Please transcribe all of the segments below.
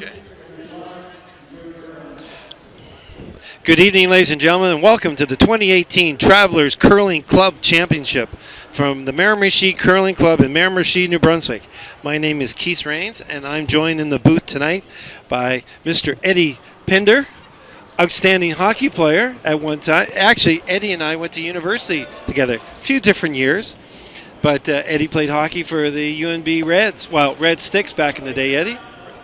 Okay. Good evening, ladies and gentlemen, and welcome to the 2018 Travelers Curling Club Championship from the Miramichi Curling Club in Miramichi, New Brunswick. My name is Keith Rains, and I'm joined in the booth tonight by Mr. Eddie Pinder, outstanding hockey player at one time. Actually, Eddie and I went to university together a few different years, but Eddie played hockey for the UNB Reds. Well, Red Sticks back in the day, Eddie.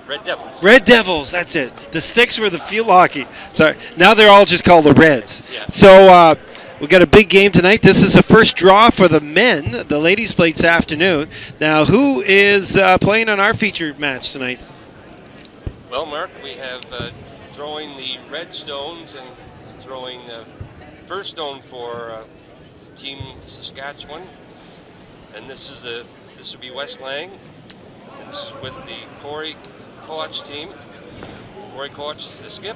Red Devils. Red Devils, that's it. The Sticks were the field hockey. Sorry, now they're all just called the Reds. Yeah. So we got a big game tonight. This is the first draw for the men. The ladies played this afternoon. Now, who is playing on our featured match tonight? Well, Mark, we have throwing the red stones and throwing the first stone for Team Saskatchewan. And this would be West Lang. And this is with the Corey Koch team. Corey Koch is the skip.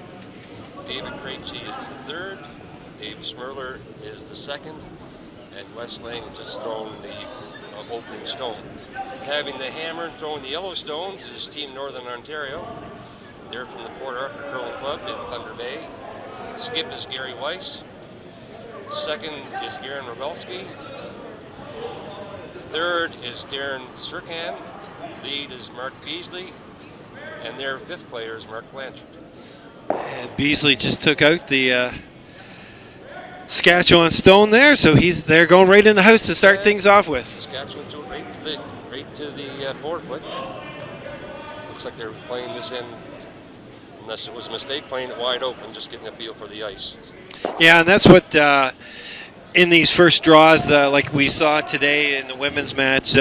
David Krejci is the third. Dave Smerler is the second. And West Lang just thrown the opening stone. Having the hammer and throwing the yellow stones is Team Northern Ontario. They're from the Port Arthur Curling Club in Thunder Bay. Skip is Gary Weiss. Second is Aaron Rogalski. Third is Darren Sirkan. Lead is Mark Beasley. And their fifth player is Mark Blanchard. And Beasley just took out the Saskatchewan stone there, so they're going right in the house to start things off with. Saskatchewan threw it right to the forefoot. Looks like they're playing this in, unless it was a mistake, playing it wide open, just getting a feel for the ice. Yeah, and that's what in these first draws, like we saw today in the women's match,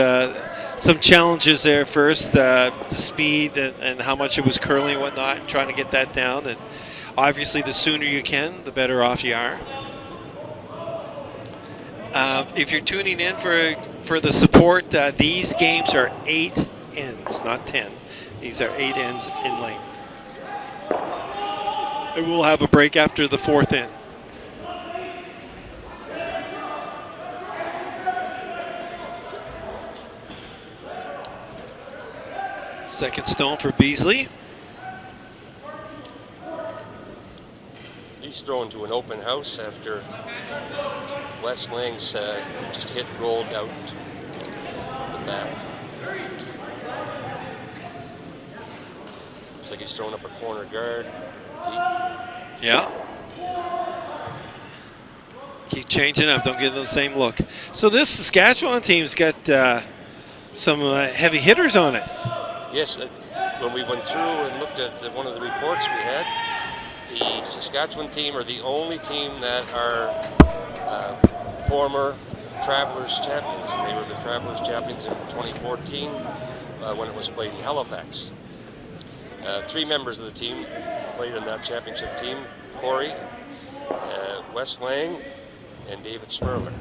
some challenges there first, the speed and how much it was curling and whatnot, and trying to get that down. And obviously, the sooner you can, the better off you are. If you're tuning in for the support, these games are 8 ends, not 10. These are 8 ends in length. And we'll have a break after the 4th end. Second stone for Beasley. He's thrown to an open house after West Lang's just hit rolled out the back. Looks like he's throwing up a corner guard. Yeah. Keep changing up. Don't give them the same look. So this Saskatchewan team's got some heavy hitters on it. Yes, when we went through and looked at one of the reports we had, the Saskatchewan team are the only team that are former Travelers champions. They were the Travelers champions in 2014 when it was played in Halifax. 3 members of the team played in that championship team: Corey, Wes Lang, and David Smerler.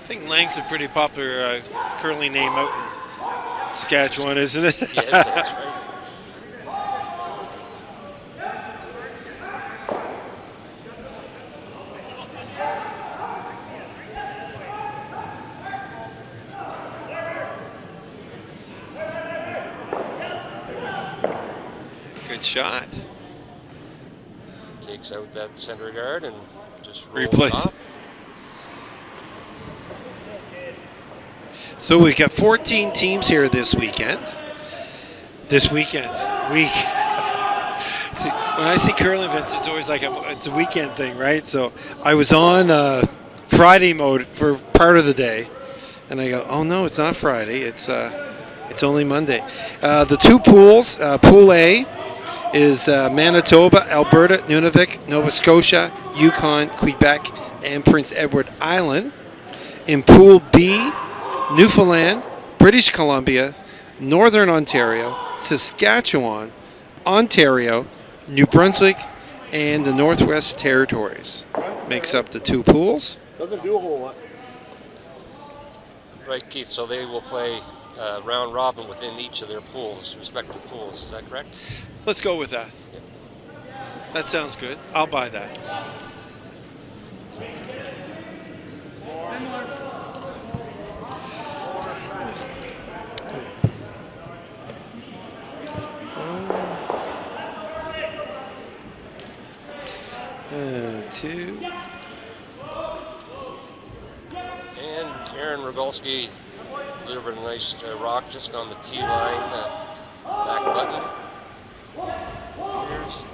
I think Lang's a pretty popular curling name out in Saskatchewan, isn't it? Yes, that's right. Good shot. Takes out that center guard and just rolls Replace. off. So we got 14 teams here this weekend. See, when I see curling events, it's always like it's a weekend thing, right? So I was on Friday mode for part of the day, and I go, oh no, it's not Friday. It's only Monday. The 2 pools. Pool A is Manitoba, Alberta, Nunavik, Nova Scotia, Yukon, Quebec, and Prince Edward Island. In Pool B, Newfoundland, British Columbia, Northern Ontario, Saskatchewan, Ontario, New Brunswick, and the Northwest Territories. Makes up the 2 pools. Doesn't do a whole lot. Right, Keith, so they will play round robin within each of their pools, respective pools. Is that correct? Let's go with that. That sounds good. I'll buy that. 2. And Aaron Rogolski delivered a nice rock just on the tee line, back button. Here's,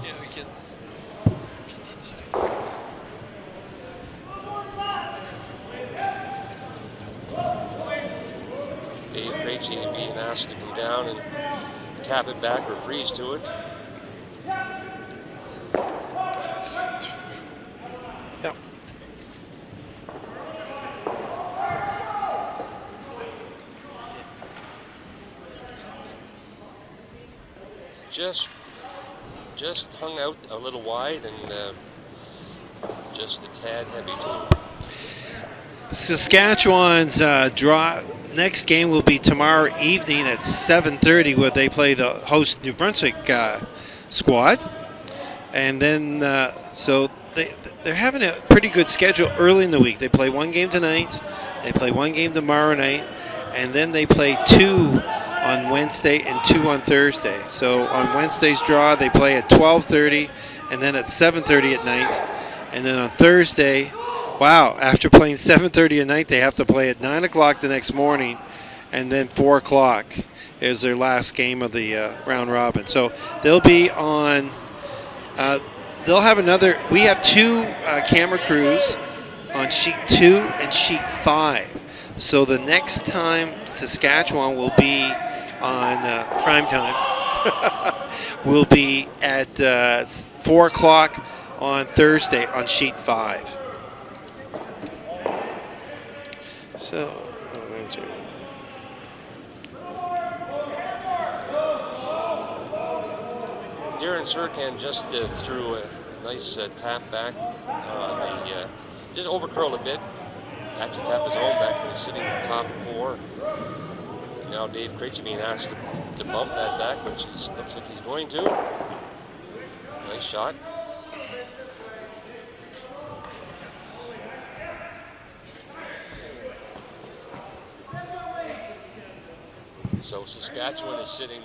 yeah, we can. Dave Krejci being asked to come down and tap it back or freeze to it. Yep. Just hung out a little wide and just a tad heavy too. Saskatchewan's next game will be tomorrow evening at 7:30, where they play the host New Brunswick squad, and then so they're having a pretty good schedule early in the week. They play one game tonight, they play one game tomorrow night, and then they play 2 on Wednesday and 2 on Thursday. So on Wednesday's draw, they play at 12:30, and then at 7:30 at night, and then on Thursday. Wow, after playing 7:30 at night, they have to play at 9 o'clock the next morning, and then 4 o'clock is their last game of the round robin. So they'll be on, they'll have another, we have 2 camera crews on sheet 2 and sheet 5. So the next time Saskatchewan will be on prime time will be at 4 o'clock on Thursday on sheet 5. So, Darren Serkan just threw a nice tap back on the, just over curled a bit. Actually tapped his own back when he's sitting in the top 4. And now Dave Krejci being asked to bump that back, which looks like he's going to. Nice shot. So Saskatchewan is sitting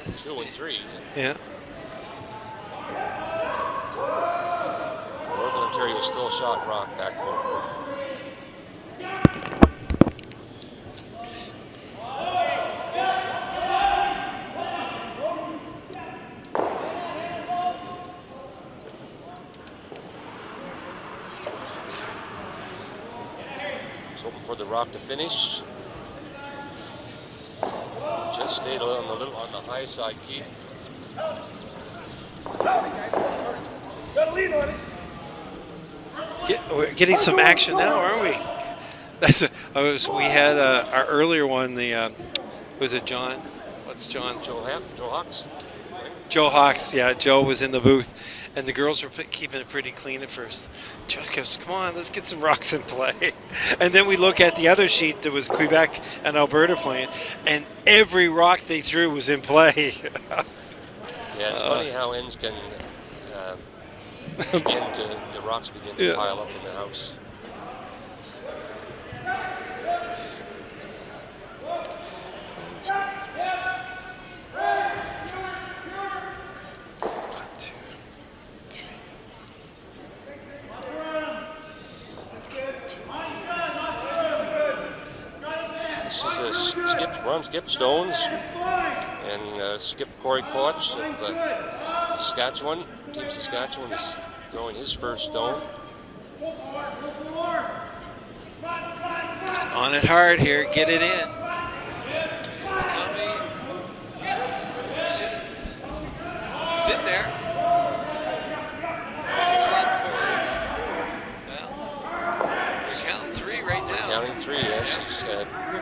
2-3. yeah. Northern Ontario still shot rock back forward. Hoping for the rock to finish. Just stayed on the high side, Keith. We're getting some action now, aren't we? We had our earlier one. Was it John? What's John's? Joe Hawks. Joe Hawks. Yeah, Joe was in the booth, and the girls were keeping it pretty clean at first. Joe goes, "Come on, let's get some rocks in play." And then we look at the other sheet that was Quebec and Alberta playing, and every rock they threw was in play. Yeah, it's funny how ends can the rocks begin to pile up in the house. Skip Stones and Skip Corey Koch of Saskatchewan. Team Saskatchewan is throwing his first stone. He's on it hard here. Get it in. It's coming. It's in there. He's heading for it. Well, they're counting 3 right now. Counting 3, yes. He's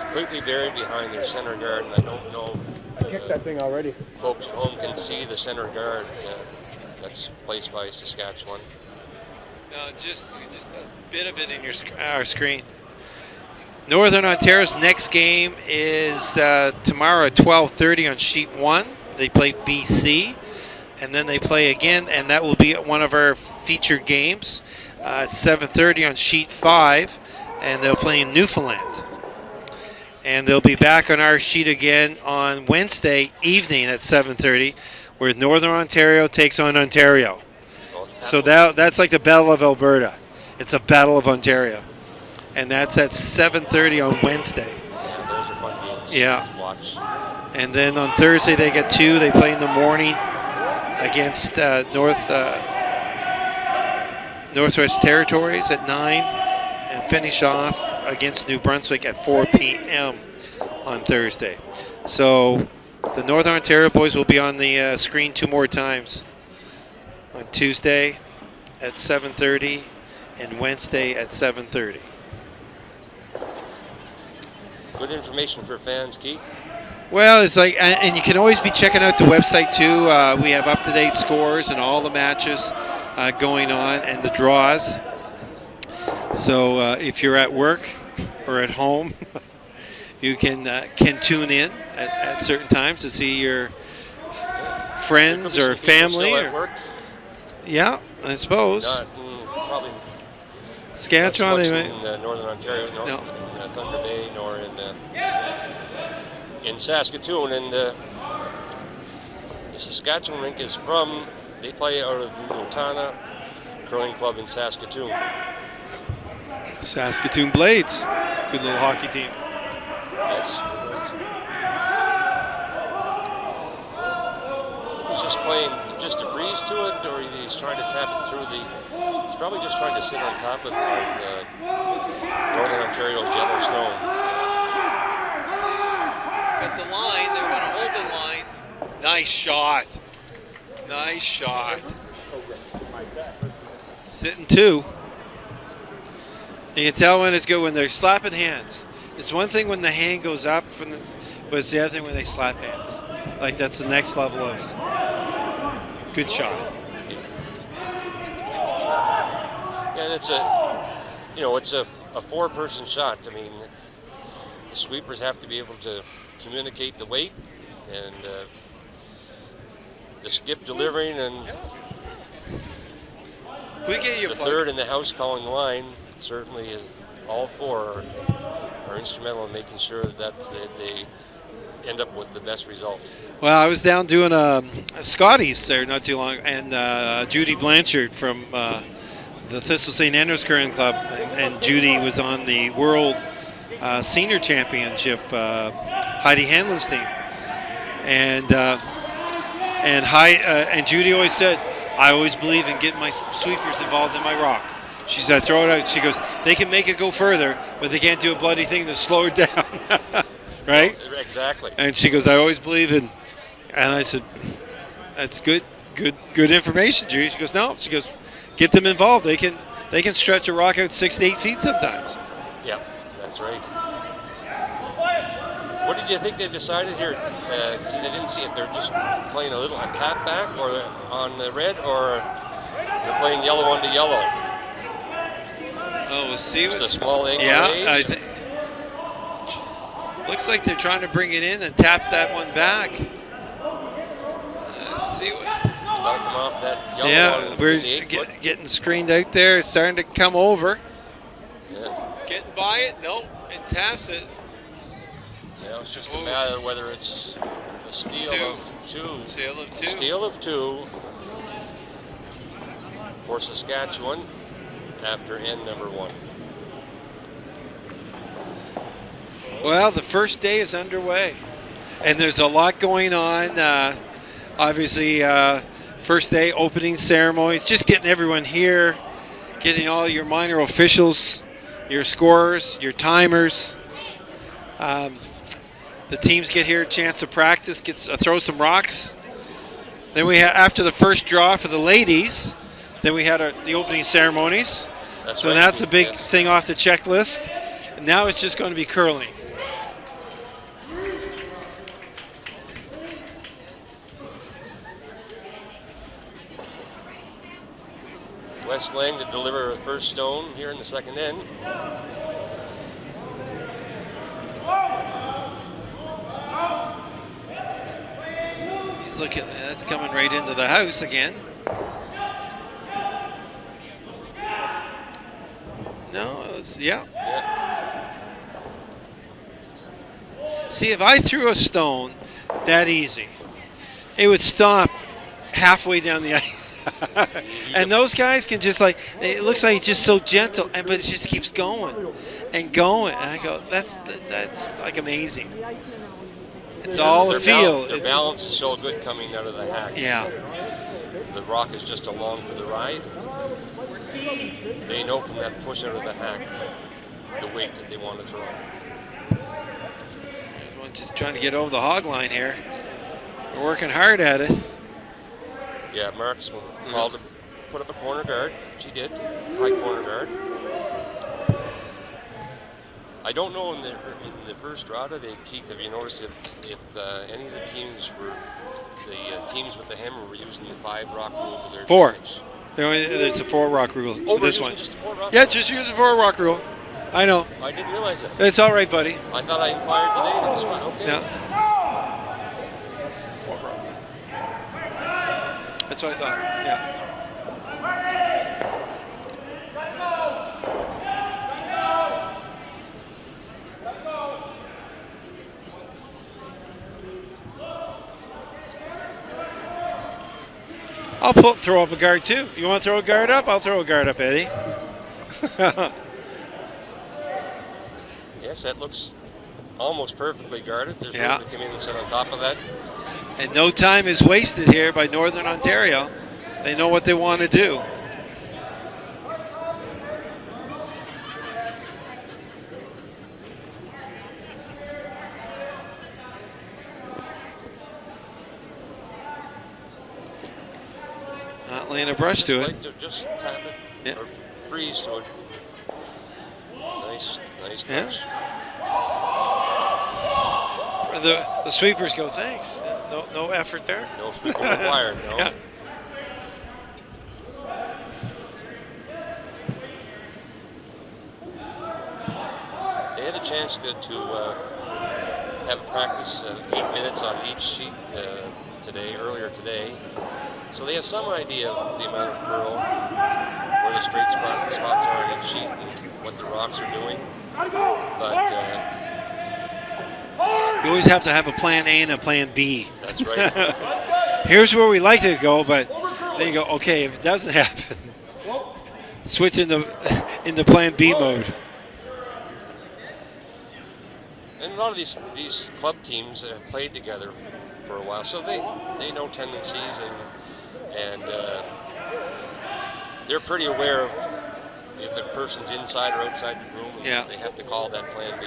completely buried behind their center guard, and I don't know I kicked that thing already. Folks at home can see the center guard that's placed by Saskatchewan. No, just a bit of it in our screen. Northern Ontario's next game is tomorrow at 12:30 on sheet 1. They play BC, and then they play again, and that will be one of our featured games at 7:30 on sheet 5, and they'll play in Newfoundland. And they'll be back on our sheet again on Wednesday evening at 7:30, where Northern Ontario takes on Ontario. So that's like the Battle of Alberta. It's a Battle of Ontario. And that's at 7:30 on Wednesday. Yeah, those are fun games Yeah. to watch. And then on Thursday they get 2. They play in the morning against Northwest Territories at 9, and finish off against New Brunswick at 4 p.m. on Thursday. So the Northern Ontario boys will be on the screen 2 more times. On Tuesday at 7:30 and Wednesday at 7:30. Good information for fans, Keith. Well, it's like, and you can always be checking out the website too. We have up-to-date scores and all the matches going on and the draws. So if you're at work or at home, you can tune in at certain times to see your friends or family. Still at work? Yeah, I suppose. Probably Saskatchewan, not so they much in Northern Ontario, No. in Thunder Bay, nor in Saskatoon. And the Saskatchewan rink is they play out of the Montana Curling Club in Saskatoon. Saskatoon Blades, good little hockey team. Yes. He's just playing just to freeze to it, or he's trying to tap it through he's probably just trying to sit on top of Northern Ontario's yellow snow. Got the line, they want to hold the line. Nice shot. Nice shot. Sitting 2. You can tell when it's good when they're slapping hands. It's one thing when the hand goes up, but it's the other thing when they slap hands. Like that's the next level of good shot. Yeah, and it's a 4-person shot. I mean, the sweepers have to be able to communicate the weight and the skip delivering, and We get you the third in the house calling the line. Certainly, all 4 are instrumental in making sure that they end up with the best result. Well, I was down doing a Scotties there not too long, and Judy Blanchard from the Thistle St. Andrews Curling Club, and Judy was on the World Senior Championship, Heidi Hanlon's team, and Judy always said, I always believe in getting my sweepers involved in my rock. She said, throw it out. She goes, they can make it go further, but they can't do a bloody thing to slow it down. Right? Exactly. And she goes, I always believe in, and I said, that's good information, Judy. She goes, no. She goes, get them involved. They can stretch a rock out 6 to 8 feet sometimes. Yeah, that's right. What did you think they decided here? They didn't see if they're just playing a tap back or on the red, or they're playing yellow onto yellow. Oh, we'll see. Just a small angle. Yeah, I think. Looks like they're trying to bring it in and tap that one back. Let's see what. It's about to come off that yellow. Yeah, we're getting screened out there. It's starting to come over. Yeah. Getting by it. Nope. It taps it. Yeah, it's just a matter of whether it's a steal of 2. Steal of 2. Steal of 2 for Saskatchewan after end number 1. Well, the first day is underway, and there's a lot going on. Obviously, first day opening ceremonies, just getting everyone here, getting all your minor officials, your scorers, your timers. The teams get here a chance to practice, throw some rocks. Then we have, after the first draw for the ladies, then we had the opening ceremonies. That's so right. that's a big thing off the checklist. And now it's just going to be curling. Wes Lang to deliver a first stone here in the second end. He's looking, that's coming right into the house again. No, yeah. See, if I threw a stone that easy, it would stop halfway down the ice. And those guys can just like, it looks like it's just so gentle, but it just keeps going and going. And I go, that's like amazing. It's all the feel. Their balance is so good coming out of the hack. Yeah. The rock is just along for the ride. They know from that push out of the hack the weight that they want to throw. There's one just trying to get over the hog line here. We're working hard at it. Yeah, Mark's called to put up a corner guard. She did. High corner guard. I don't know in the first round of Keith, have you noticed if any of the teams were, the teams with the hammer were using the 5 rock rule for their 4. damage? There's a 4 rock rule Oh, for this one. Just a 4 rock Yeah, rule? just use the 4 rock rule. I know. I didn't realize that. It's all right, buddy. I thought I inquired today and it was fine. Okay. Yeah. 4 rock. That's what I thought. Yeah. I'll throw up a guard too. You want to throw a guard up? I'll throw a guard up, Eddie. Yes, that looks almost perfectly guarded. There's room to come in and sit on top of that. And no time is wasted here by Northern Ontario. They know what they want to do. Not laying a brush to it. Like to just tap it or freeze to it. Nice touch. The sweepers go, thanks. No effort there. No sweeper required, no. Yeah. They had a chance to have a practice 8 minutes on each sheet earlier today. So they have some idea of the amount of curl, where the straight spots are on each sheet, and what the rocks are doing. But you always have to have a plan A and a plan B. That's right. Here's where we like to go, but then you go, okay, if it doesn't happen, switch into plan B mode. And a lot of these club teams have played together for a while, so they know tendencies and they're pretty aware of if a person's inside or outside the room. Yeah. They have to call that plan B.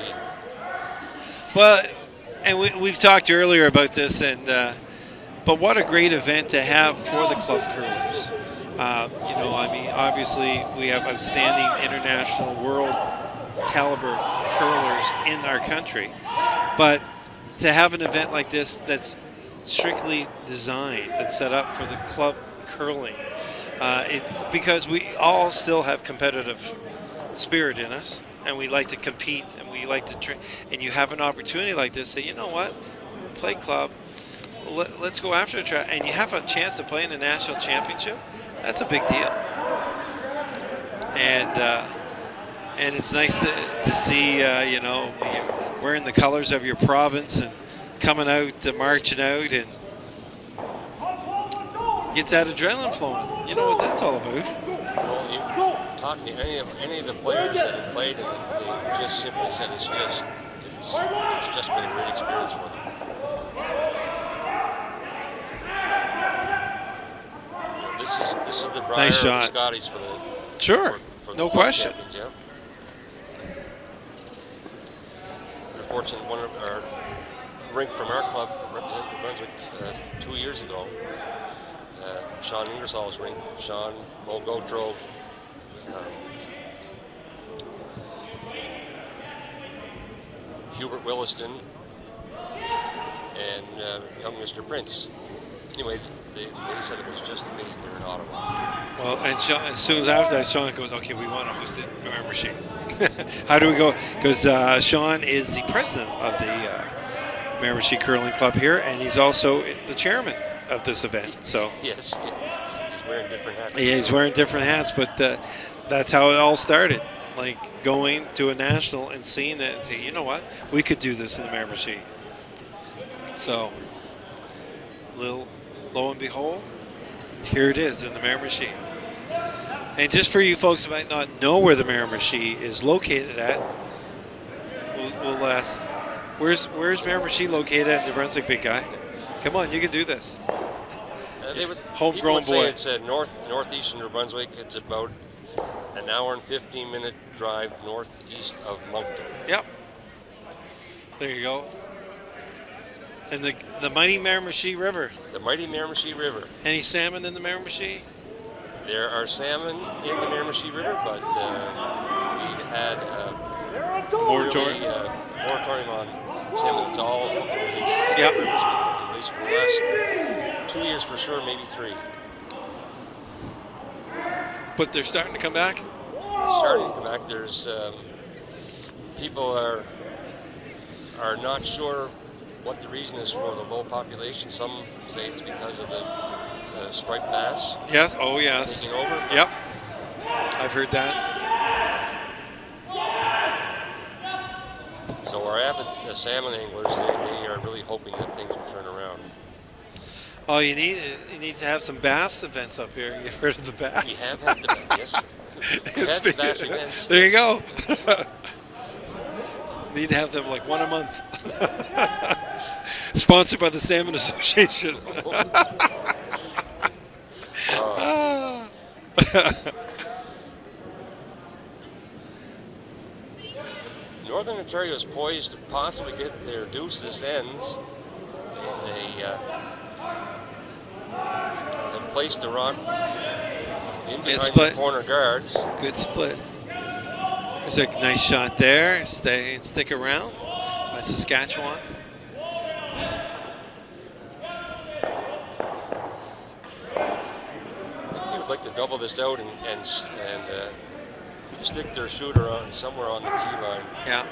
Well, and we've talked earlier about this, and but what a great event to have for the club curlers. I mean, obviously we have outstanding international world caliber curlers in our country, but to have an event like this that's strictly designed and set up for the club curling, it's because we all still have competitive spirit in us, and we like to compete, and we like to train. And you have an opportunity like this, say, you know what, play club, let's go after the track, and you have a chance to play in the national championship. That's a big deal, and it's nice to see wearing the colors of your province and coming out, marching out, and gets that adrenaline flowing. You know what that's all about. Well, you talk to any of the players that have played, and they just simply said it's just been a great experience for them. This is the Briar Nice of shot. the Scotties for the for the no club question. champions, yeah. We're fortunate one of our rink from our club represented New Brunswick 2 years ago. Sean Ingersoll's rink, Sean Mulgotro, Hubert Williston, and young Mr. Prince. Anyway, they said it was just amazing there in Ottawa. Well, and as soon as after that, Sean goes, okay, we want to host it in Member Machine. How do we go? Because Sean is the president of the Member Machine Curling Club here, and he's also the chairman of this event. So yes, he's wearing different hats. Yeah, he's wearing different hats, but that's how it all started. Like going to a national and seeing that and saying, you know what, we could do this in the Member Machine. So, lo and behold, here it is in the Miramichi. And just for you folks who might not know where the Miramichi is located at, we'll ask, where's Miramichi located at, New Brunswick, big guy? Come on, you can do this. Homegrown boy. Say it's northeastern New Brunswick. It's about an hour and 15-minute drive northeast of Moncton. Yep. There you go. And the mighty Miramichi River. The mighty Miramichi River. Any salmon in the Miramichi? There are salmon in the Miramichi River, but we've had moratorium on salmon. It's all released. Yep. At least for the last 2 years for sure, maybe 3. But they're starting to come back? Starting to come back. There's people are not sure what the reason is for the low population. Some say it's because of the striped bass. Yes. Oh, yes. Over. Yep. I've heard that. So our avid salmon anglers, they are really hoping that things will turn around. Oh, you need to have some bass events up here. You've heard of the bass? We have had the bass, yes. We've had the bass events. There you go. Need to have them like one a month. Sponsored by the Salmon Association. Northern Ontario is poised to possibly get their deuce this end. They have placed the rock in behind the corner guards. Good split. There's a nice shot there. Stay and stick around by Saskatchewan. They would like to double this out and stick their shooter on somewhere on the tee line. Yeah,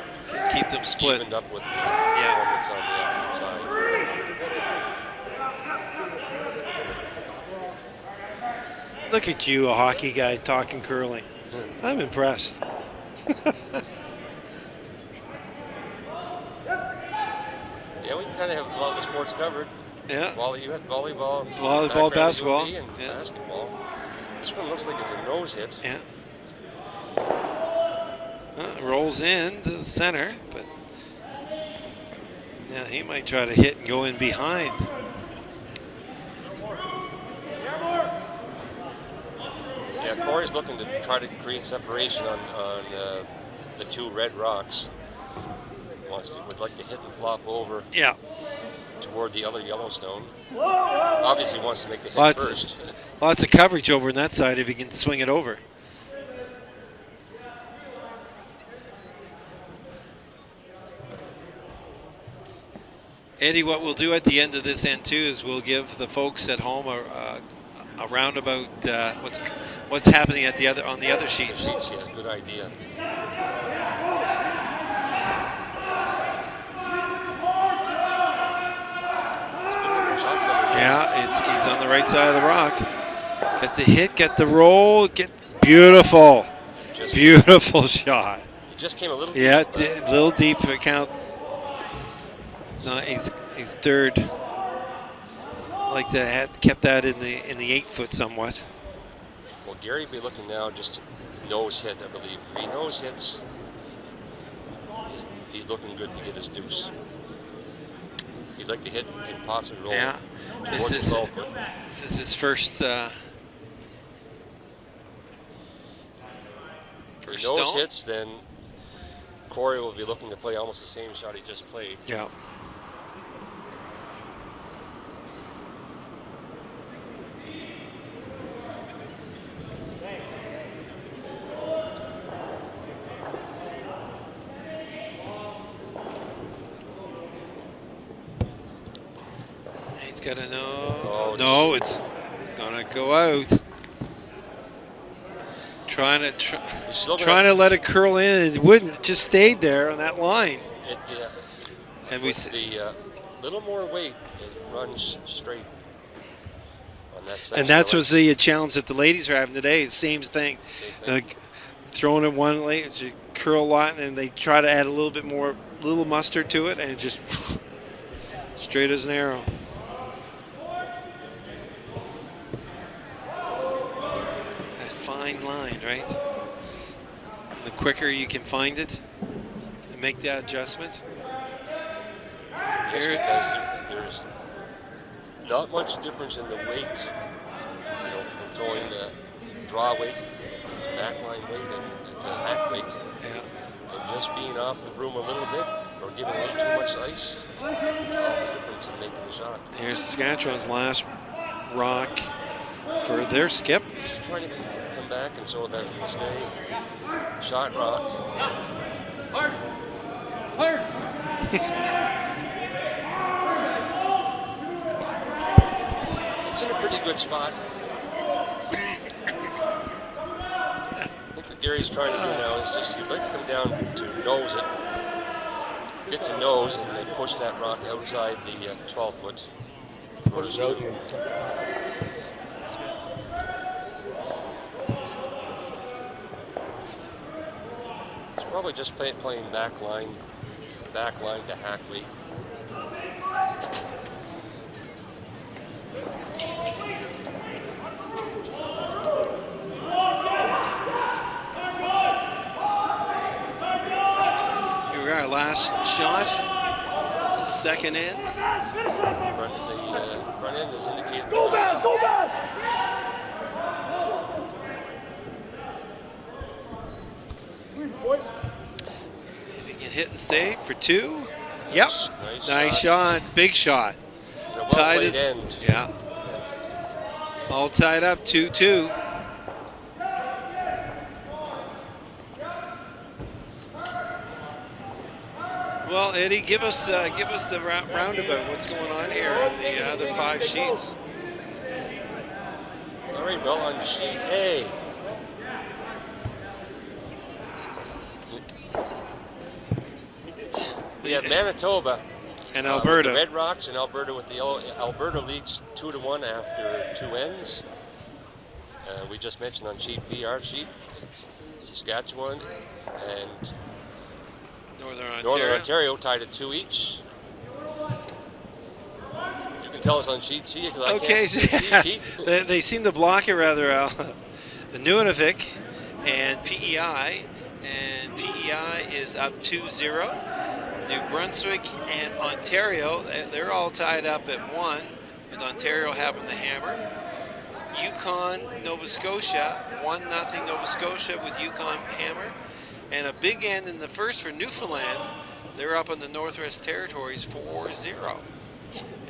keep them split. Evened up with the that's on the opposite side. Look at you, a hockey guy talking curling. I'm impressed. Yeah, we kind of have a lot of the sports covered. Yeah. You had volleyball, basketball, and basketball. This one looks like it's a nose hit. Yeah. Rolls in to the center, but yeah, he might try to hit and go in behind. Yeah, Corey's looking to try to create separation on the two red rocks. Would like to hit and flop over. Yeah. Toward the other Yellowstone. Obviously wants to make the hit first. Lots of coverage over on that side if he can swing it over. Eddie, what we'll do at the end of this end too is we'll give the folks at home a roundabout what's happening at on the other sheets. Yeah, good idea. Yeah, he's on the right side of the rock. Get the hit, get the roll, beautiful, beautiful shot. It just came a little deep. Yeah, a little deep for count. He's third. Like to have kept that in the 8-foot somewhat. Well, Gary will be looking now just to nose hit, I believe. If he nose hits, he's looking good to get his deuce. He'd like to hit and possibly roll. Yeah, this is his first if he nose hits, then Corey will be looking to play almost the same shot he just played. Yeah. He's got to know. No, it's gonna go out. Trying to let it curl in. It wouldn't. It just stayed there on that line. And with the little more weight, it runs straight on that section. And that's was the challenge that the ladies are having today. Same thing. Throwing it one lane, you curl a lot, and then they try to add a little bit more, little mustard to it, and it just Straight as an arrow. A fine line, right? And the quicker you can find it and make that adjustment. Yes, because there's not much difference in the weight, from throwing the draw weight to backline weight and to hack weight. Yeah. And just being off the broom a little bit or giving a little too much ice, all the difference in making the shot. Here's Saskatchewan's last rock for their skip. Just trying to come back and so that it will stay shot rock. It's in a pretty good spot. I think what Gary's trying to do now is just he'd like to come down to nose it, get to nose, and then push that rock outside the 12-foot. Push it out here. It's probably just playing back line to hack weight. Here we are, last shot, the second end. Front end is indicated. Go Baz! Go Baz! If you can hit and stay for two. Yep. Nice shot. Big shot. Tied is end. Yeah. All tied up 2-2. Well, Eddie, give us the roundabout. What's going on here on the other 5 sheets? All right, well, on sheet A, we have Manitoba and Alberta. With the Red Rocks and Alberta with the yellow. Alberta leads 2-1 after 2 ends. We just mentioned on sheet B, our sheet, it's Saskatchewan and Northern Ontario tied at 2 each. You can tell us on sheet C because I can't see Keith. They seem to block it rather well. The Nunavik and PEI, and PEI is up 2-0. New Brunswick and Ontario, they're all tied up at 1, with Ontario having the hammer. Yukon, Nova Scotia, 1-0 Nova Scotia with Yukon hammer. And a big end in the first for Newfoundland. They're up in the Northwest Territories 4-0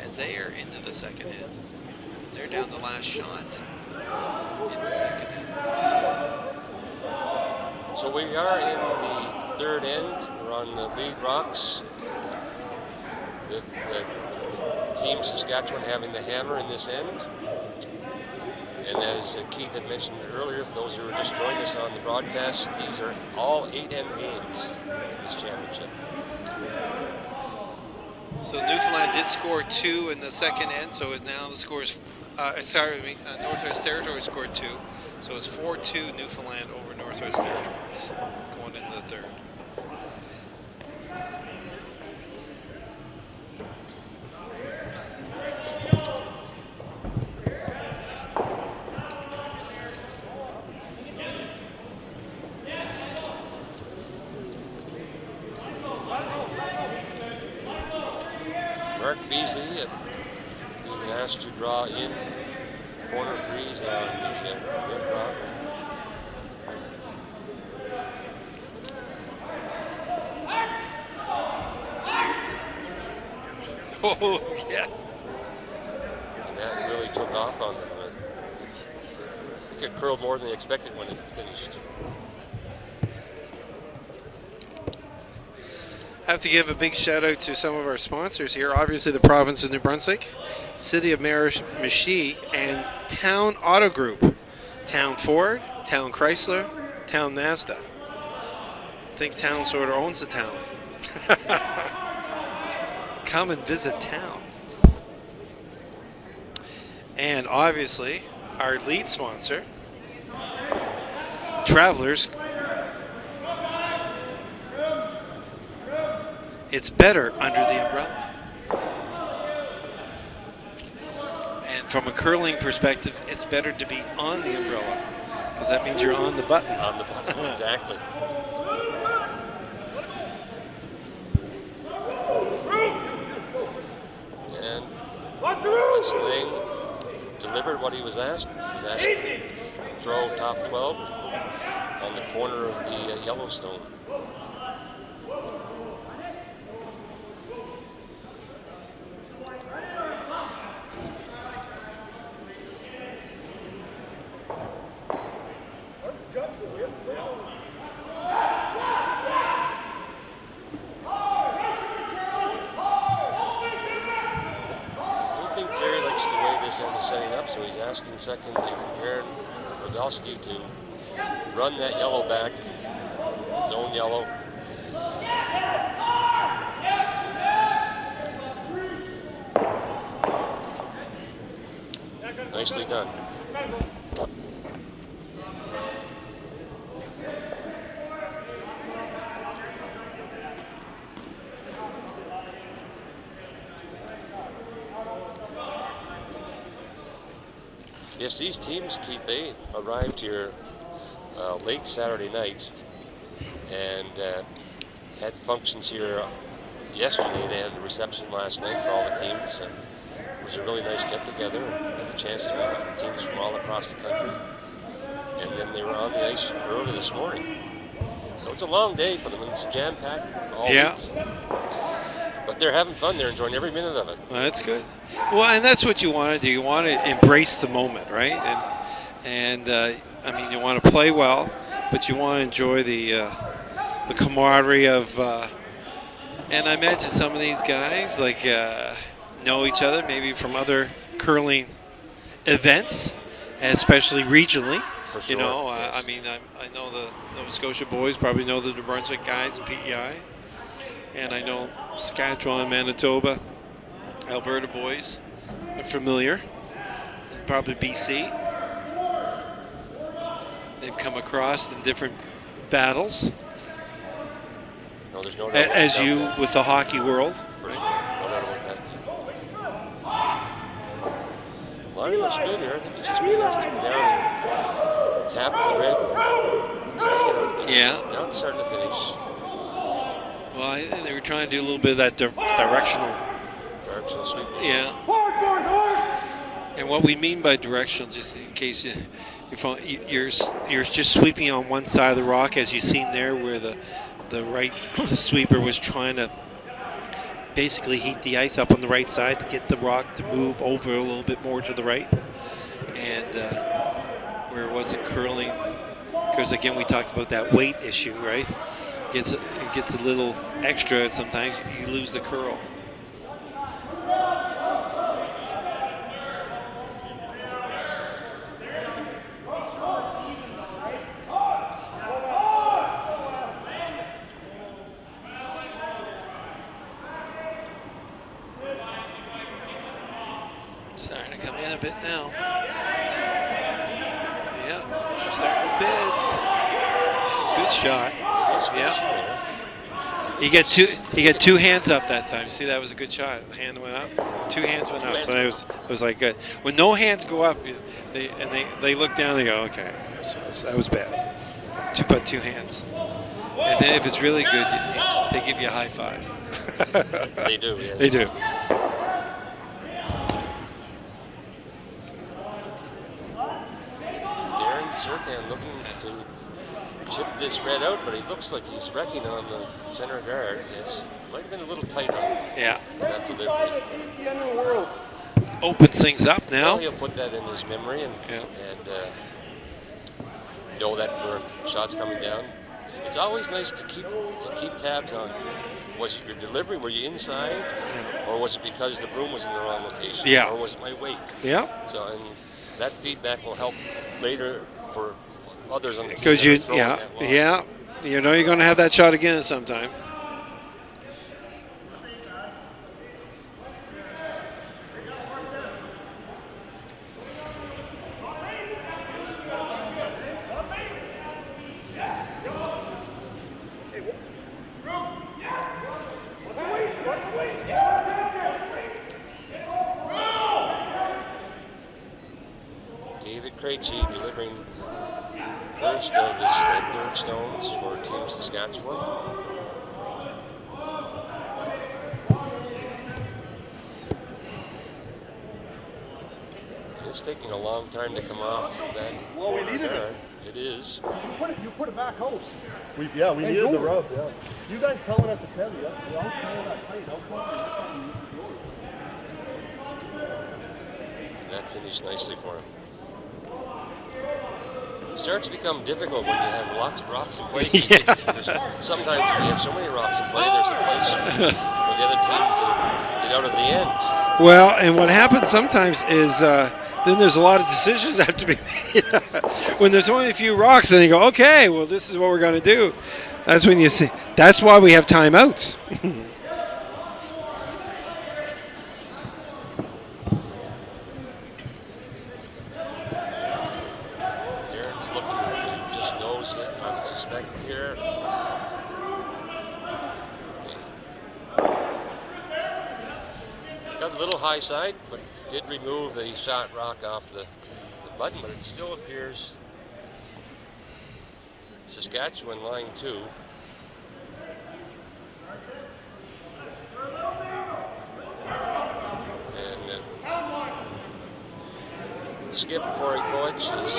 as they are into the second end. They're down the last shot in the second end. So we are in the third end. We're on the lead rocks. The team Saskatchewan having the hammer in this end. And as Keith had mentioned earlier, for those who were just joining us on the broadcast, these are all 8-end games in this championship. So Newfoundland did score 2 in the second end, so now the score is, Northwest Territories scored 2. So it's 4-2 Newfoundland over Northwest Territories going into the third. Mark Beasley being asked to draw in corner freeze on the red rock. Oh, yes. And that really took off on them. I think it curled more than they expected when it finished. I have to give a big shout out to some of our sponsors here. Obviously the province of New Brunswick, City of Miramichi, and Town Auto Group. Town Ford, Town Chrysler, Town Mazda. I think Town sort of owns the town. Come and visit town. And obviously our lead sponsor, Travelers. It's better under the umbrella. from a curling perspective, it's better to be on the umbrella because that means you're on the button. On the button, exactly. And Sling delivered what he was asked. He was asked to throw top 12 on the corner of the Yellowstone. Setting up, so he's asking second Aaron Rodolski to run that yellow back, zone yellow. Nicely done. Yes, these teams, Keith, they arrived here late Saturday night and had functions here yesterday. They had a reception last night for all the teams. And it was a really nice get-together and a chance to meet teams from all across the country. And then they were on the ice early this morning. So it's a long day for them, and it's jam-packed all week. But they're having fun. They're enjoying every minute of it. Well, that's good. Well, and that's what you want to do. You want to embrace the moment, right? And I mean, you want to play well, but you want to enjoy the camaraderie of. And I imagine some of these guys know each other, maybe from other curling events, especially regionally. For sure. You know, yes. I mean, I know the Nova Scotia boys probably know the New Brunswick guys in PEI. And I know Saskatchewan, Manitoba, Alberta boys are familiar. Probably BC. They've come across in different battles. No, there's no doubt as you that. With the hockey world. For sure. No doubt about that. Larry looks good here. I think he just has to come down and tap the red. Yeah. Now it's starting to finish. Well, they were trying to do a little bit of that directional sweep. Yeah. And what we mean by directional, just in case you're just sweeping on one side of the rock, as you've seen there, where the right sweeper was trying to basically heat the ice up on the right side to get the rock to move over a little bit more to the right, and where it wasn't curling. Because again, we talked about that weight issue, right? It gets a little extra. Sometimes you lose the curl. Starting to come in a bit now. Yeah, she's starting to bend. Good shot. Yeah. He got two hands up that time. See, that was a good shot. Hand went up. Two hands went up. So it was like good. When no hands go up, they look down. They go, okay, so that was bad. But two hands. And then if it's really good, they give you a high five. They do. Yes. They do. Serkan looking to chip this red out, but he looks like he's wrecking on the center guard. It might have been a little tight on that delivery. In the world. Opens things up now. Well, he'll put that in his memory and know that for shots coming down. It's always nice to keep tabs on. Was it your delivery? Were you inside, or was it because the broom was in the wrong location? Yeah. Or was it my weight? Yeah. So and that feedback will help later for others on the team. Because you know you're going to have that shot again at some time. Krejci delivering first of his third stones for Team Saskatchewan. It's taking a long time to come off that. Well, we needed there. it. It is. You put it back house. We needed the rub, yeah. You guys telling us it's heavy, yeah? That finished nicely for him. It starts to become difficult when you have lots of rocks in play. Yeah. Sometimes when you have so many rocks in play, there's a place for the other team to get out of the end. Well, and what happens sometimes is then there's a lot of decisions that have to be made. When there's only a few rocks, then you go, okay, well, this is what we're going to do. That's when you see. That's why we have timeouts. Aaron's looking to just nose it, I would suspect here. Got a little high side, but did remove the shot rock off the button, but it still appears Saskatchewan line 2. And skip Corey Koich is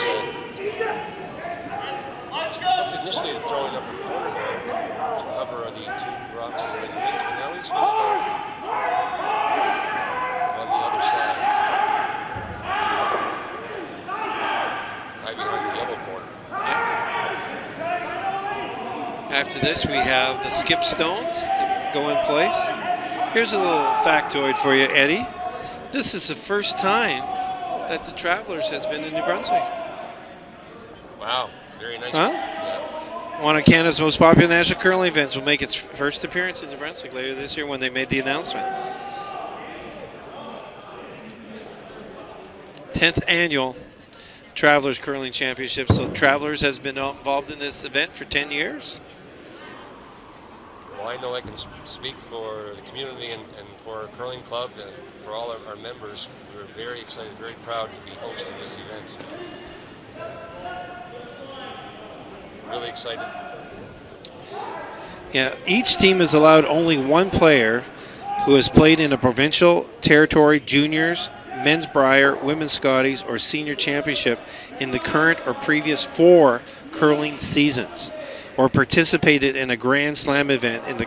initially throwing up a corner to cover the two rocks that are in the wings, but now he's going to go on the other side. Right behind the yellow corner. After this, we have the skip stones to go in place. Here's a little factoid for you, Eddie. This is the first time that the Travelers has been in New Brunswick. Wow, very nice. Huh? Yeah. One of Canada's most popular national curling events will make its first appearance in New Brunswick later this year when they made the announcement. 10th annual Travelers Curling Championship. So Travelers has been involved in this event for 10 years. Well, I know I can speak for the community and for our curling club and for all of our members. We're very excited, very proud to be hosting this event. Really excited. Yeah, each team is allowed only one player who has played in a provincial, territory, juniors, men's Brier, women's Scotties, or senior championship in the current or previous 4 curling seasons, or participated in a Grand Slam event in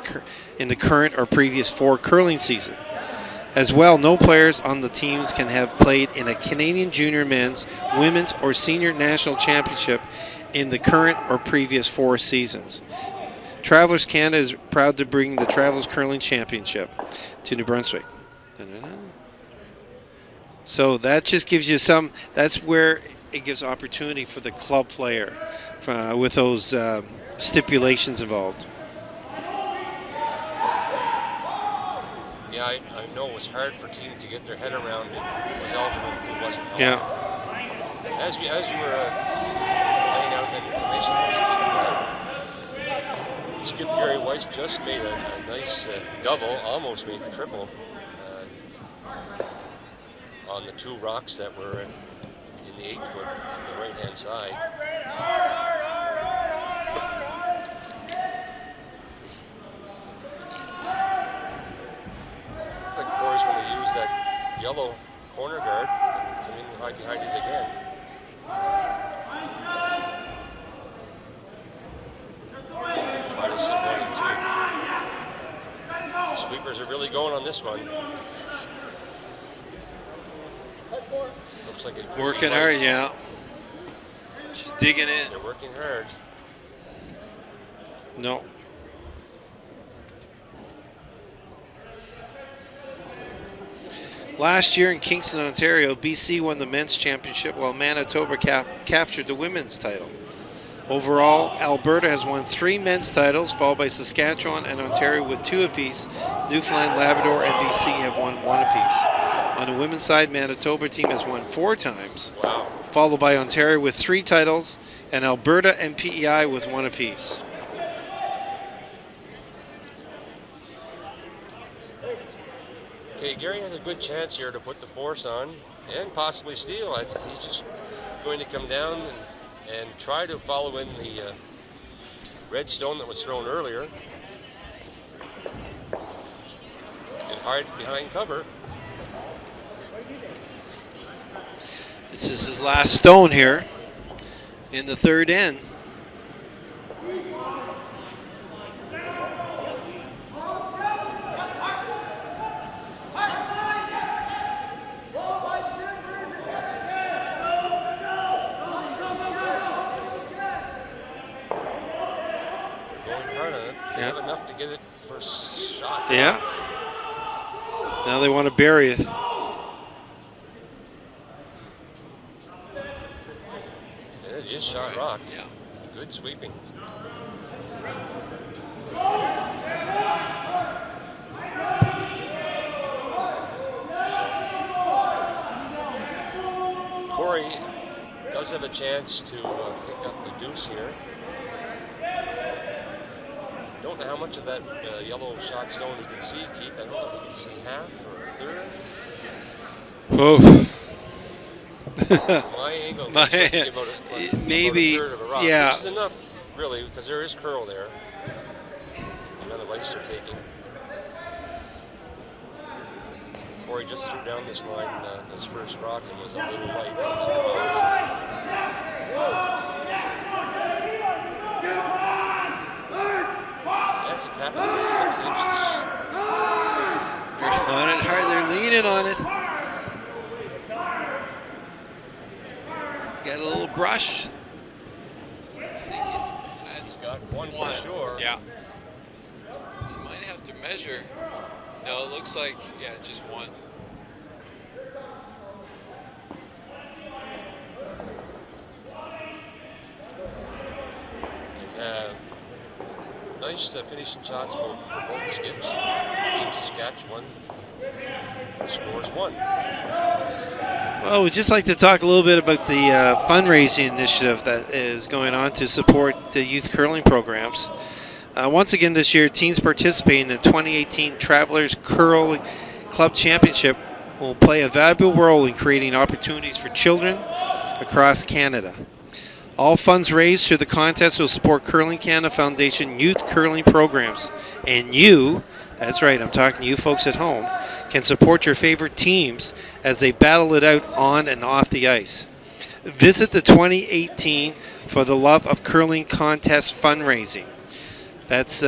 the current or previous 4 curling season. As well, no players on the teams can have played in a Canadian junior men's, women's, or senior national championship in the current or previous 4 seasons. Travelers Canada is proud to bring the Travelers Curling Championship to New Brunswick. So that just gives you some, that's where it gives opportunity for the club player with those stipulations involved. Yeah, I know it was hard for teams to get their head around it. Who was eligible and who wasn't eligible. Yeah. As you were laying out that information, Skip Gary Weiss just made a nice double, almost made the triple on the 2 rocks that were in the 8-foot on the right-hand side. Looks like Corey's going to use that yellow corner guard and come in and hide behind it again. Try to sit 1 and 2. Sweepers are really going on this one. Looks like it's Working hard, yeah. She's digging in. They're working hard. No. Last year in Kingston, Ontario, BC won the men's championship while Manitoba captured the women's title. Overall, Alberta has won 3 men's titles, followed by Saskatchewan and Ontario with 2 apiece. Newfoundland, Labrador, and BC have won 1 apiece. On the women's side, Manitoba team has won 4 times, Wow. followed by Ontario with 3 titles, and Alberta and PEI with 1 apiece. Okay, Gary has a good chance here to put the force on and possibly steal. He's just going to come down and try to follow in the red stone that was thrown earlier. And hide behind cover. This is his last stone here in the third end. Have enough to get it first shot. Yeah. Now they want to bury it. And it is shot rock. Yeah. Good sweeping. Corey does have a chance to pick up the deuce here. Don't know how much of that yellow shot stone you can see, Keith. I don't know if you can see half or a third. Oh. My angle My- about maybe, about a third of a rock, yeah. which is enough, really, because there is curl there. Another ice are taking. Corey just threw down this line, this first rock, and was a little light. That's a tap of 6 inches. They're on it hard. They're leaning on it. Got a little brush. I think He's got one one. for sure. Yeah. You might have to measure. No, it looks like, yeah, just one. Nice finishing shots for both skips. Team Saskatchewan scores 1. Well, we'd just like to talk a little bit about the fundraising initiative that is going on to support the youth curling programs. Once again this year, teams participating in the 2018 Travelers Curl Club Championship will play a valuable role in creating opportunities for children across Canada. All funds raised through the contest will support Curling Canada Foundation youth curling programs. And you, that's right, I'm talking to you folks at home, can support your favorite teams as they battle it out on and off the ice. Visit the 2018 For the Love of Curling contest fundraising. That's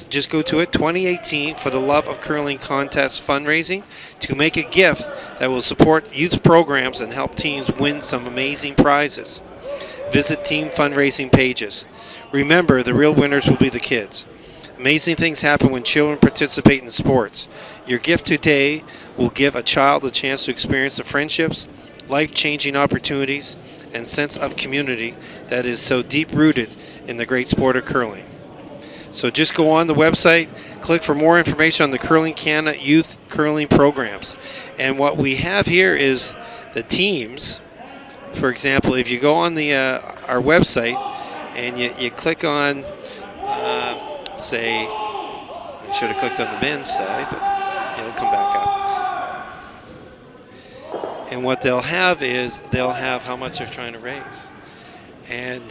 just go to it, 2018 For the Love of Curling contest fundraising, to make a gift that will support youth programs and help teams win some amazing prizes. Visit team fundraising pages. Remember, the real winners will be the kids. Amazing things happen when children participate in sports. Your gift today will give a child a chance to experience the friendships, life-changing opportunities, and sense of community that is so deep-rooted in the great sport of curling. So just go on the website, click for more information on the Curling Canada Youth Curling Programs. And what we have here is the teams. For example, if you go on the our website and you click on, say, I should have clicked on the men's side, but it'll come back up. And what they'll have is they'll have how much they're trying to raise. And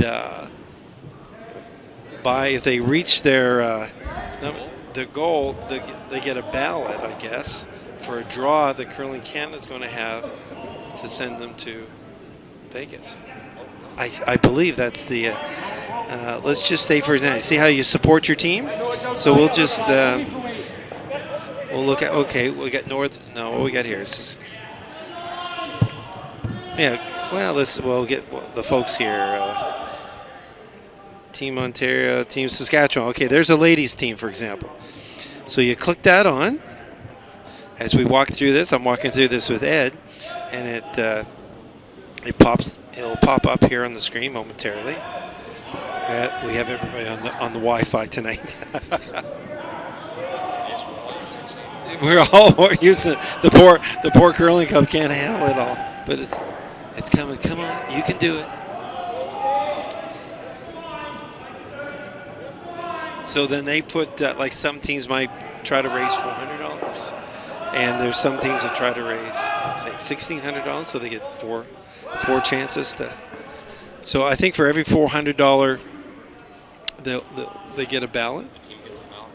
if they reach their goal, they get a ballot, I guess, for a draw that Curling Canada is going to have to send them to Vegas. I believe that's the. Let's just say, for example, see how you support your team. So we'll just we'll look at. Okay, we got North. No, what we got here? Yeah. Well, we'll get the folks here. Team Ontario, Team Saskatchewan. Okay, there's a ladies team, for example. So you click that on. As we walk through this, I'm walking through this with Ed, and it'll pop up here on the screen momentarily. We have everybody on the Wi-Fi tonight. We're using the poor curling club can't handle it all, but it's coming. Come on, you can do it. So then they put like some teams might try to raise $400. And there's some teams that try to raise, let's say, $1,600, so they get four chances to. So I think for every $400, they get a ballot. The team gets a ballot.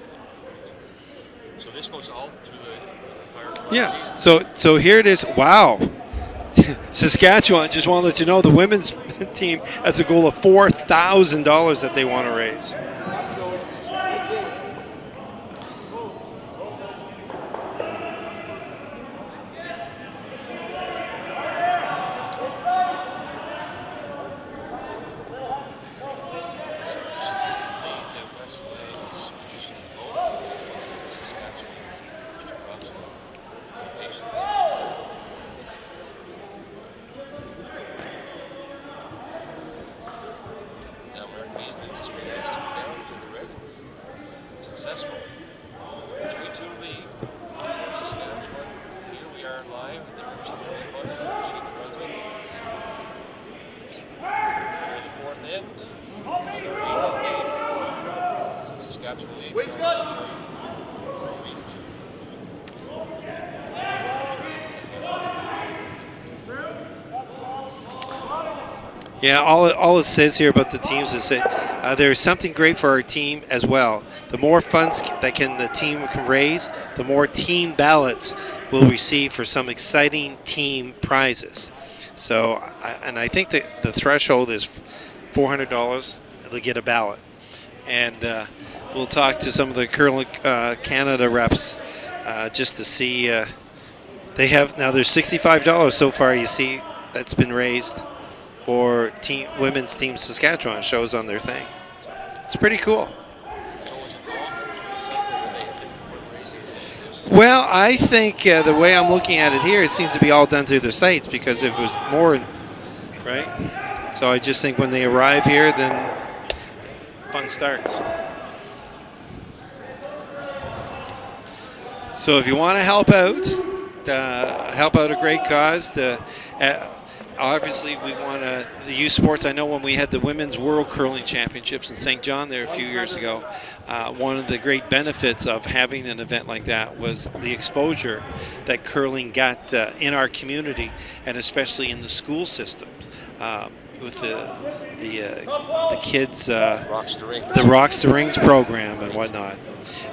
So this goes all through the entire Yeah. season. So here it is. Wow. Saskatchewan, just want to let you know, the women's team has a goal of $4,000 that they want to raise. Successful. 3-2 lead. Saskatchewan. Here we are live at the Richmond Club in New Brunswick. We're in the fourth end. Another 8-1 game. Saskatchewan leads 3-2. Yeah, all it says here about the teams is that there's something great for our team as well. The more funds that the team can raise, the more team ballots we'll receive for some exciting team prizes. So, I think that the threshold is $400 to get a ballot. And we'll talk to some of the Curling Canada reps just to see. They have now there's $65 so far. You see that's been raised for women's team Saskatchewan. Shows on their thing. So it's pretty cool. Well, I think the way I'm looking at it here, it seems to be all done through their sites, because if it was more, right? So I just think when they arrive here, then fun starts. So if you want to help out a great cause, obviously we want the youth sports. I know when we had the Women's World Curling Championships in St. John there a few years ago, one of the great benefits of having an event like that was the exposure that curling got in our community, and especially in the school systems. With the kids, the Rocks to Rings program and whatnot.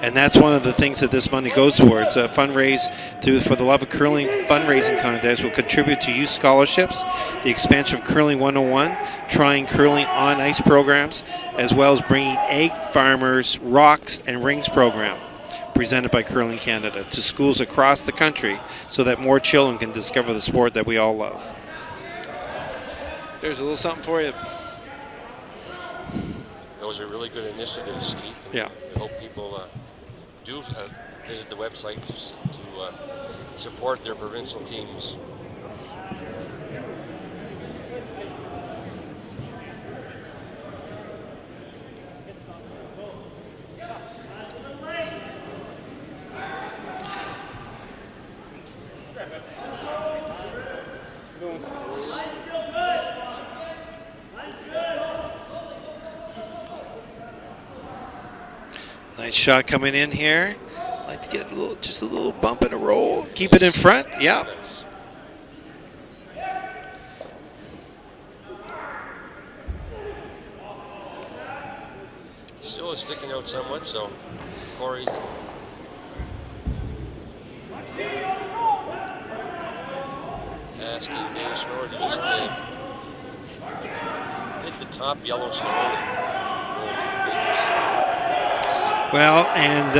And that's one of the things that this money goes towards. For the Love of Curling fundraising contest will contribute to youth scholarships, the expansion of Curling 101, trying curling on ice programs, as well as bringing Egg Farmers Rocks and Rings program presented by Curling Canada to schools across the country so that more children can discover the sport that we all love. There's a little something for you. Those are really good initiatives, Keith. Yeah. I hope people do visit the website to support their provincial teams. Nice shot coming in here. Like to get just a little bump and a roll. Keep it in front. Yeah. Still is sticking out somewhat, so Corey's asking Dan Snow to just hit the top yellow stone. Well, and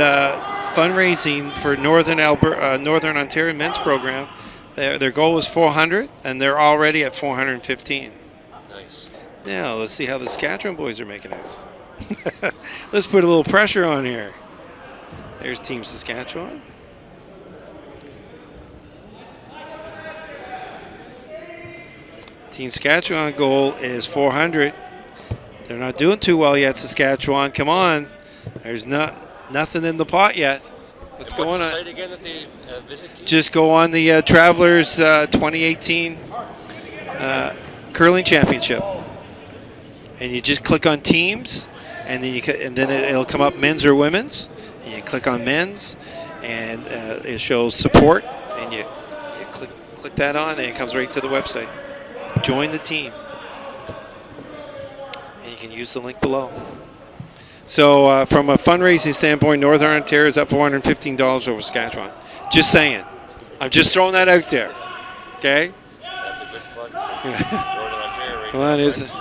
fundraising for Northern Ontario men's program, their goal was 400, and they're already at 415. Nice. Yeah, let's see how the Saskatchewan boys are making it. Let's put a little pressure on here. There's Team Saskatchewan. Team Saskatchewan goal is 400. They're not doing too well yet, Saskatchewan. Come on. There's nothing in the pot yet. What's going on? Site again that they visit? Just go on the Travelers 2018 Curling Championship, and you just click on teams, and then it'll come up men's or women's. And you click on men's, and it shows support, and you click that on, and it comes right to the website. Join the team, and you can use the link below. So from a fundraising standpoint, Northern Ontario is up $415 over Saskatchewan. Just saying. I'm just throwing that out there. Okay? That's a good plug for Northern Ontario. Right Well, that now, is. right?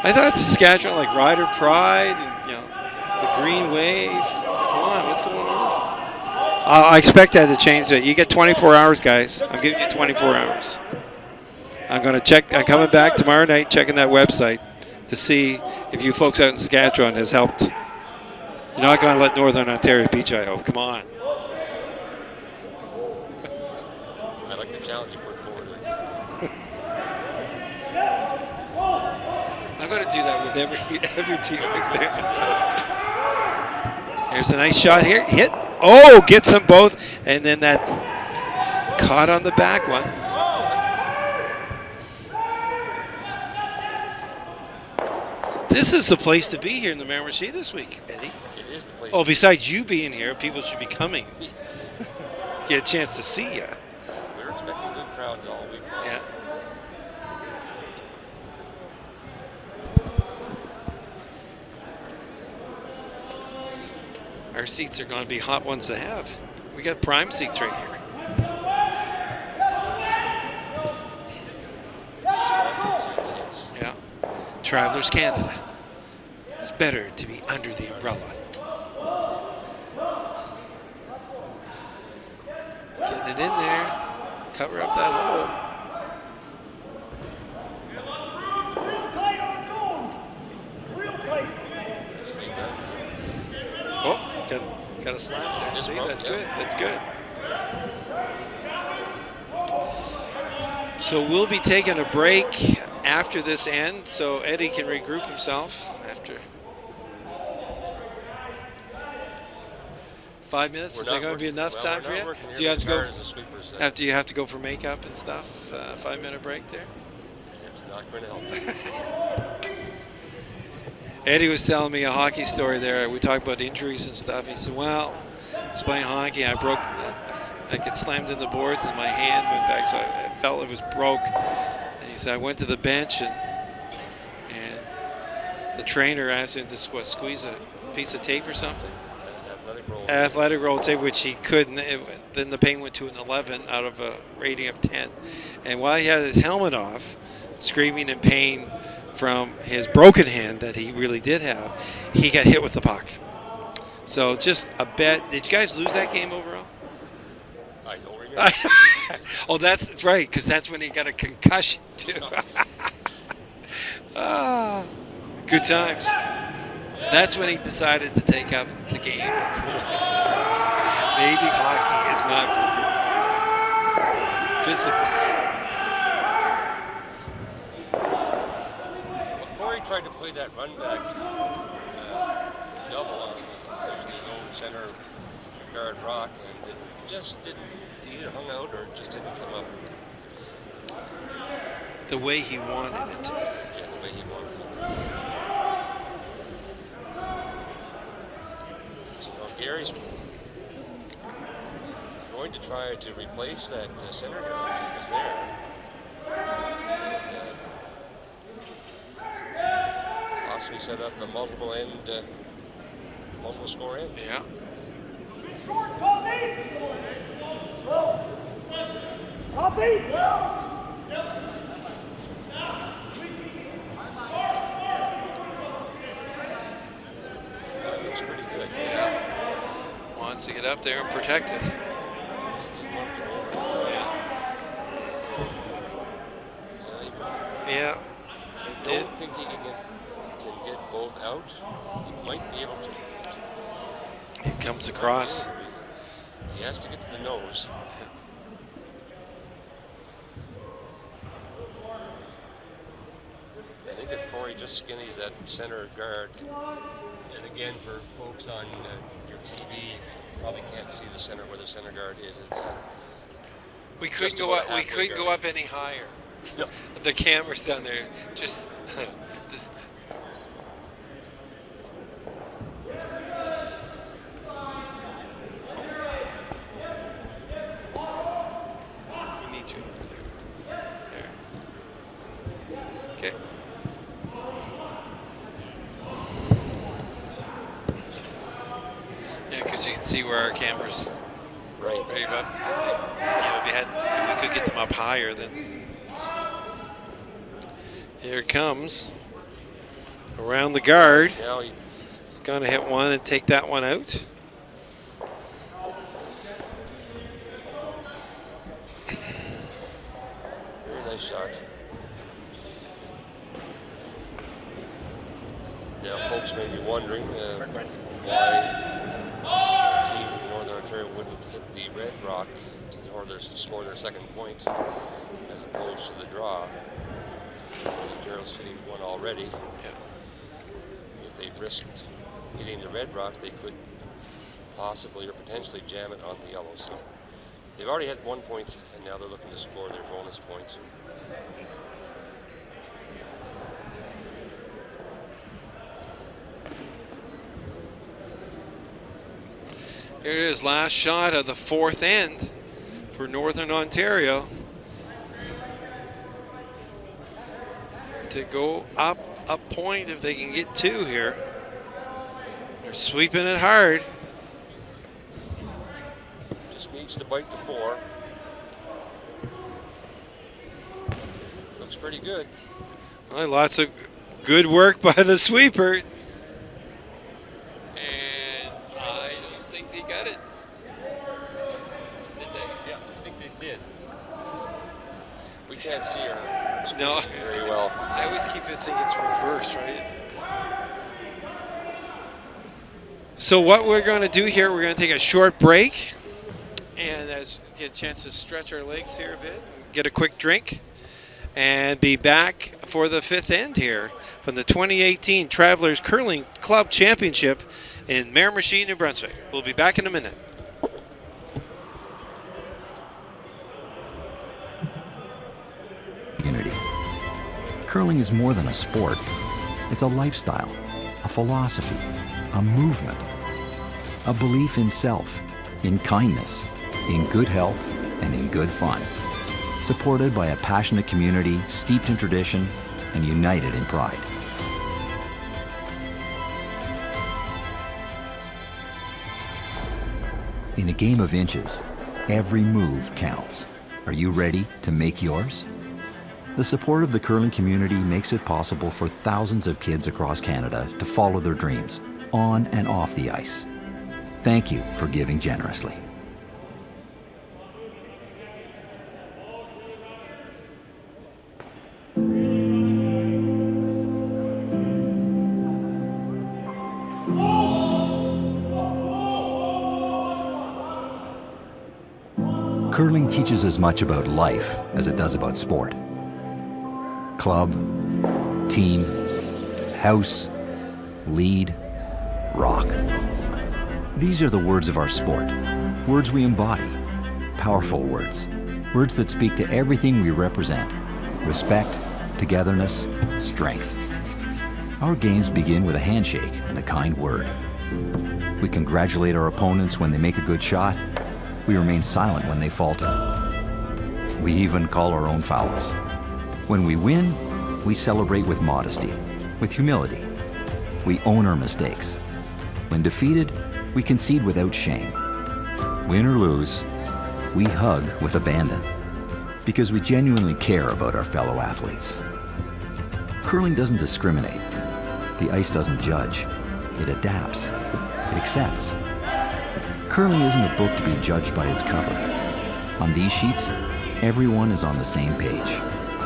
I thought Saskatchewan, like Rider Pride, and the Green Wave. Come on, what's going on? I expect that to change. You get 24 hours, guys. I'm giving you 24 hours. I'm going to check. I'm coming back tomorrow night, checking that website to see if you folks out in Saskatchewan has helped. You're not going to let Northern Ontario beat you, I hope. Come on. I like the challenge you put forward. I'm going to do that with every team. Here's a nice shot here. Hit. Oh, gets them both. And then that caught on the back one. This is the place to be here in the Miramichi this week, Eddie. It is the place. Oh, besides you being here, people should be coming. Get a chance to see you. We're expecting good crowds all week long. Yeah. Our seats are going to be hot ones to have. We got prime seats right here. Sponsored seats, yes. Yeah. Travelers Canada. It's better to be under the umbrella. Getting it in there. Cover up that hole. Nicely done. Oh, got a slap there. Fist See, bump, that's yeah. good. That's good. So we'll be taking a break after this end, so Eddie can regroup himself after 5 minutes. We're Is that not going to be working- enough well, time we're for not you? working Do you have to nearly go as hard as the sweepers, after you have to go for makeup and stuff? 5-minute break there. It's not going to help. Eddie was telling me a hockey story there. We talked about injuries and stuff. He said, well, I was playing hockey. I get slammed in the boards and my hand went back, so I felt it was broke. And he said, I went to the bench and the trainer asked him to squeeze a piece of tape or something. Athletic roll tape, which he couldn't. Then the pain went to an 11 out of a rating of 10. And while he had his helmet off, screaming in pain from his broken hand that he really did have, he got hit with the puck. So just a bet. Did you guys lose that game overall? I don't remember. Oh, that's right, because that's when he got a concussion too. Good times. That's when he decided to take up the game of curling. Maybe hockey is not for me. Physically. Well, Corey tried to play that run back double on using his own center guard rock, and it just didn't. He either hung out or it just didn't come up. The way he wanted it to. Yeah, the way he wanted it. So now Gary's going to try to replace that center guard that was there. And, possibly set up a multiple score end. Yeah. That looks pretty good. Yeah. Wants to get up there and protect it. Just bumped him over. Yeah. Yeah. It I did. don't think he can get both out. He might be able to. It comes across. He has to get to the nose. I think if Corey just skinnies that center guard, and again for folks on your TV, you probably can't see the center where the center guard is. It's We couldn't Just go about up. We halfway couldn't go guard. up any higher. no. The camera's down there. Just this. Okay. Yeah, because you can see where our cameras Right. up. If we could get them up higher, then here it comes around the guard. Now It's going to hit one and take that one out. very nice shot. Now, folks may be wondering why Team Northern Ontario wouldn't hit the red rock or score their second point as opposed to the draw. Ontario City won already. If they risked hitting the red rock, they could possibly or potentially jam it on the yellow. So they've already had 1 point, and now they're looking to score their bonus points. Here it is, last shot of the fourth end for Northern Ontario to go up a point if they can get two here. They're sweeping it hard. Just needs to bite the four. Looks pretty good. Well, lots of good work by the sweeper. And I don't think they got it. Did they? Yeah, I think they did. We can't see her No. very well. I always keep it thinking it's reversed, right? So what we're going to do here, we're going to take a short break and get a chance to stretch our legs here a bit, get a quick drink, and be back for the fifth end here from the 2018 Travelers Curling Club Championship in Miramichi, New Brunswick. We'll be back in a minute. Unity. Curling is more than a sport. It's a lifestyle, a philosophy, a movement, a belief in self, in kindness, in good health, and in good fun. Supported by a passionate community steeped in tradition and united in pride. In a game of inches, every move counts. Are you ready to make yours? The support of the curling community makes it possible for thousands of kids across Canada to follow their dreams, on and off the ice. Thank you for giving generously. Curling teaches as much about life as it does about sport. Club, team, house, lead, rock. These are the words of our sport, words we embody, powerful words, words that speak to everything we represent: respect, togetherness, strength. Our games begin with a handshake and a kind word. We congratulate our opponents when they make a good shot. We remain silent when they falter. We even call our own fouls. When we win, we celebrate with modesty, with humility. We own our mistakes. When defeated, we concede without shame. Win or lose, we hug with abandon, because we genuinely care about our fellow athletes. Curling doesn't discriminate. The ice doesn't judge. It adapts. It accepts. Curling isn't a book to be judged by its cover. On these sheets, everyone is on the same page.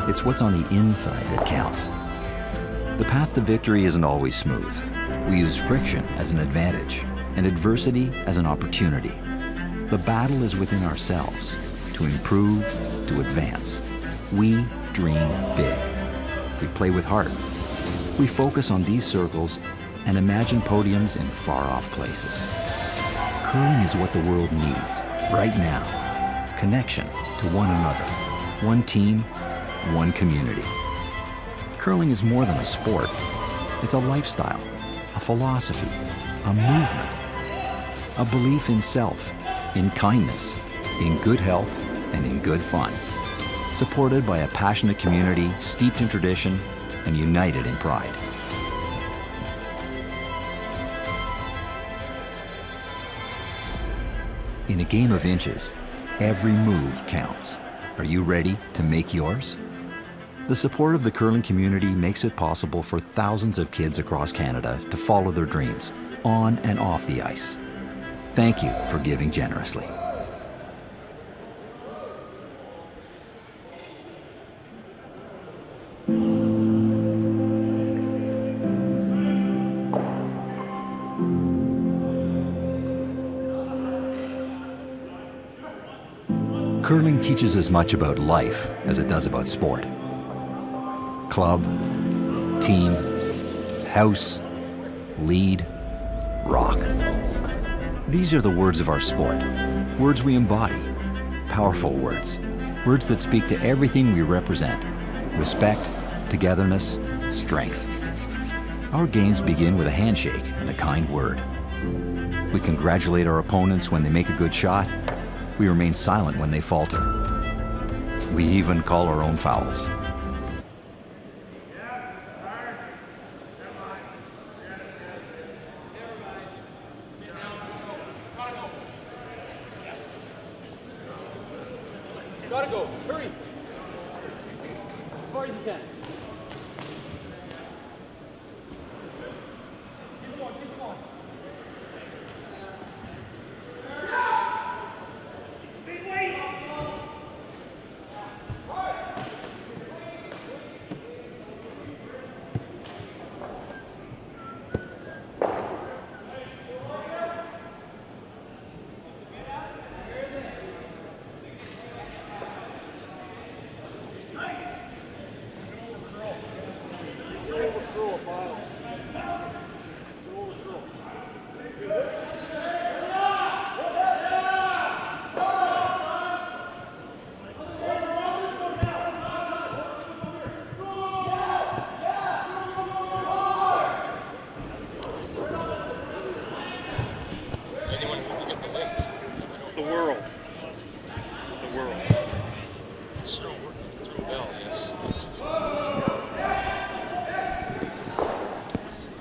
It's what's on the inside that counts. The path to victory isn't always smooth. We use friction as an advantage and adversity as an opportunity. The battle is within ourselves, to improve, to advance. We dream big. We play with heart. We focus on these circles and imagine podiums in far-off places. Curling is what the world needs right now. Connection to one another, one team, one community. Curling is more than a sport. It's a lifestyle, a philosophy, a movement, a belief in self, in kindness, in good health, and in good fun. Supported by a passionate community steeped in tradition and united in pride. In a game of inches, every move counts. Are you ready to make yours? The support of the curling community makes it possible for thousands of kids across Canada to follow their dreams, on and off the ice. Thank you for giving generously. Curling teaches as much about life as it does about sport. Club, team, house, lead, rock. These are the words of our sport, words we embody, powerful words, words that speak to everything we represent: respect, togetherness, strength. Our games begin with a handshake and a kind word. We congratulate our opponents when they make a good shot. We remain silent when they falter. We even call our own fouls. Gotta go. Hurry. As far as you can. Keep going, keep going.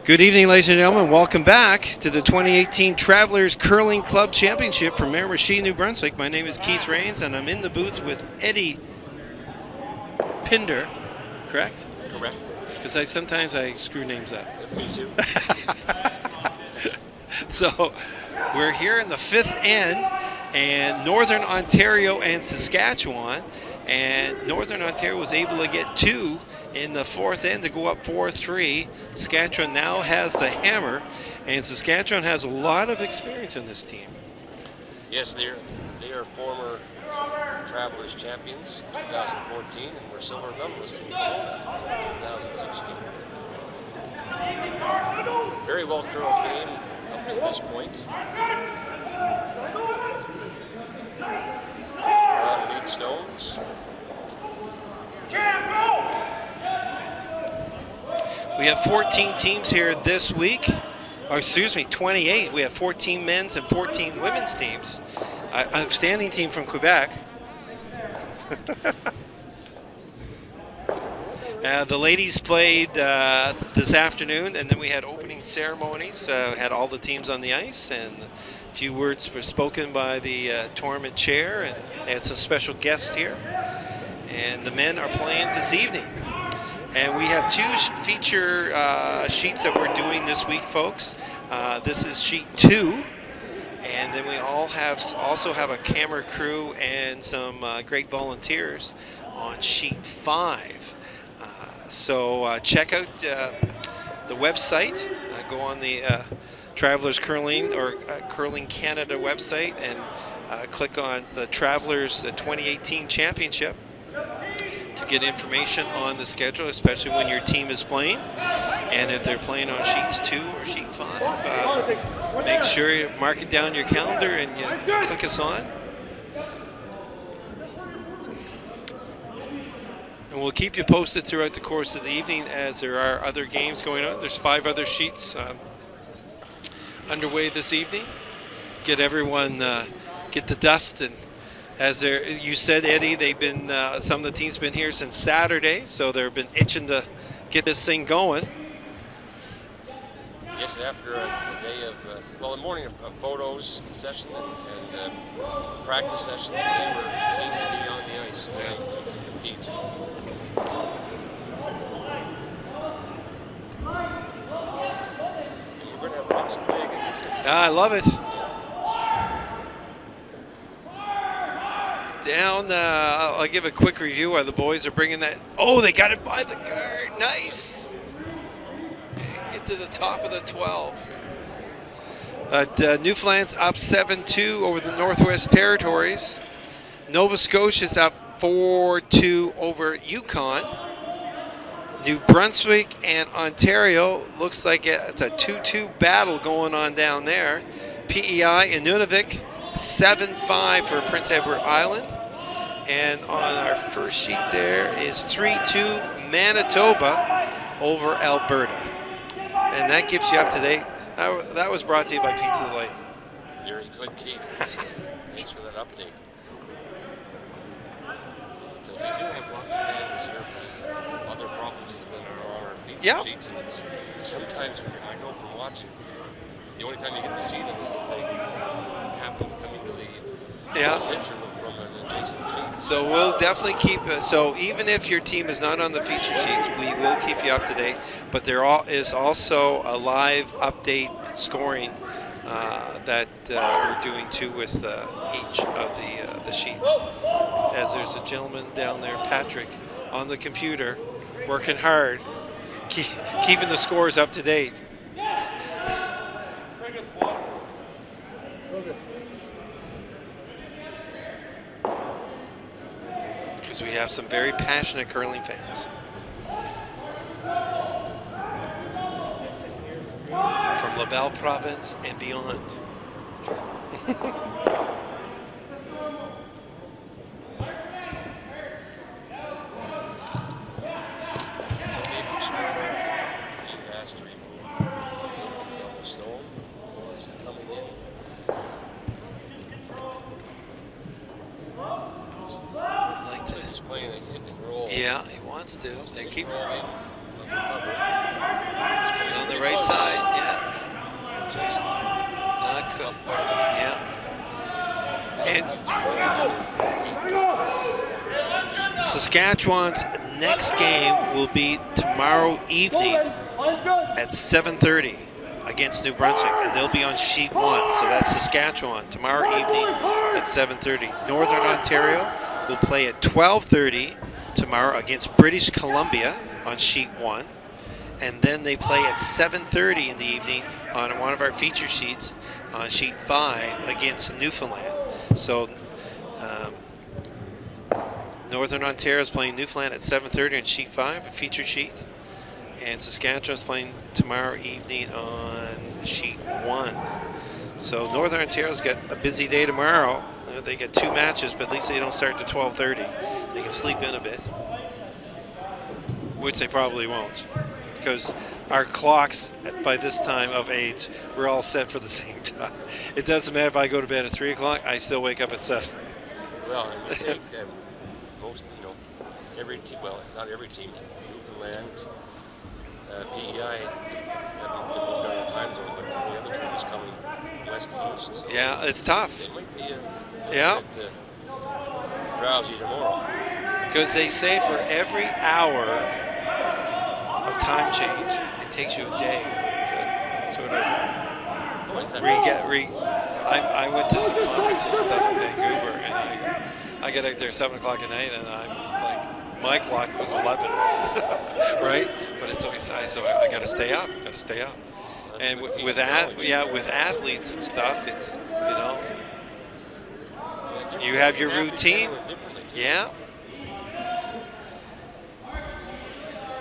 Good evening, ladies and gentlemen. Welcome back to the 2018 Travelers Curling Club Championship from Miramichi, New Brunswick. My name is Keith Rains, and I'm in the booth with Eddie Pinder, correct? Correct. Because sometimes I screw names up. Me too. So we're here in the fifth end, and Northern Ontario and Saskatchewan. And Northern Ontario was able to get two in the fourth end to go up 4-3. Saskatchewan now has the hammer, and Saskatchewan has a lot of experience in this team. Yes, they are former Travelers champions 2014, and were silver medalists in 2016. Very well curled game up to this point. We're on lead stones. We have 14 teams here this week, or excuse me, 28. We have 14 men's and 14 women's teams. Outstanding team from Quebec. The ladies played this afternoon, and then we had opening ceremonies. Had all the teams on the ice, and a few words were spoken by the tournament chair, and they had some special guests here. And the men are playing this evening. And we have two feature sheets that we're doing this week, folks. This is sheet 2, and then we also have a camera crew and some great volunteers on sheet 5. So check out the website. Go on the Travelers Curling or Curling Canada website and click on the Travelers 2018 Championship to get information on the schedule, especially when your team is playing. And if they're playing on sheets 2 or sheet 5, make sure you mark it down your calendar and you click us on. And we'll keep you posted throughout the course of the evening as there are other games going on. There's 5 other sheets underway this evening. Get everyone, get the dust, and as you said, Eddie, they've been some of the teams been here since Saturday, so they've been itching to get this thing going. Yes, after a day of, well, a morning of photos session and practice session, we were keen to be on the ice tonight to compete. And you're going to have rocks play against it. I love it. Down, I'll give a quick review while the boys are bringing that. Oh, they got it by the guard. Nice. Get to the top of the 12. But Newfoundland's up 7-2 over the Northwest Territories. Nova Scotia's up 4-2 over Yukon. New Brunswick and Ontario looks like it's a 2-2 battle going on down there. PEI and Nunavik 7-5 for Prince Edward Island. And on our first sheet there is 3-2 Manitoba over Alberta. And that keeps you up to date. That was brought to you by Pizza Delight. Very good, Keith. Thanks for that update. Because we do have lots of fans here from other provinces that are on our feature sheets, and it's sometimes, I know from watching, the only time you get to see them is if they happen to come into the picture from an adjacent sheet. So we'll definitely keep so even if your team is not on the feature sheets, we will keep you up to date. But there is also a live update scoring that we're doing too with each of the sheets. As there's a gentleman down there, Patrick, on the computer, working hard, keeping the scores up to date. Because we have some very passionate curling fans. From La Belle Province and beyond. Yeah, he wants to. They keep on the right side. Yeah. Not cool. Yeah. And Saskatchewan's next game will be tomorrow evening at 7:30 against New Brunswick, and they'll be on sheet 1. So that's Saskatchewan tomorrow evening at 7:30. Northern Ontario will play at 12:30 tomorrow against British Columbia on sheet 1, and then they play at 7:30 in the evening on one of our feature sheets on sheet 5 against Newfoundland. So Northern Ontario is playing Newfoundland at 7:30 on sheet 5, a feature sheet, and Saskatchewan is playing tomorrow evening on sheet 1. So Northern Ontario's got a busy day tomorrow. They get 2 matches, but at least they don't start to 12:30. They can sleep in a bit, which they probably won't, because our clocks by this time of age, we're all set for the same time. It doesn't matter if I go to bed at 3 o'clock, I still wake up at 7. Well, and you take most, every team, well, not every team, Newfoundland, PEI, have moved on the time zone, but the other team is coming west to east. So yeah, it's tough. It might be a bit drowsy tomorrow. Because they say for every hour of time change, it takes you a day to sort of I went to some conferences and stuff in Vancouver, and I get out there 7 o'clock at night, and I'm like, my clock was 11, right? But it's always so I got to stay up, And with athletes and stuff, it's you have your routine, yeah.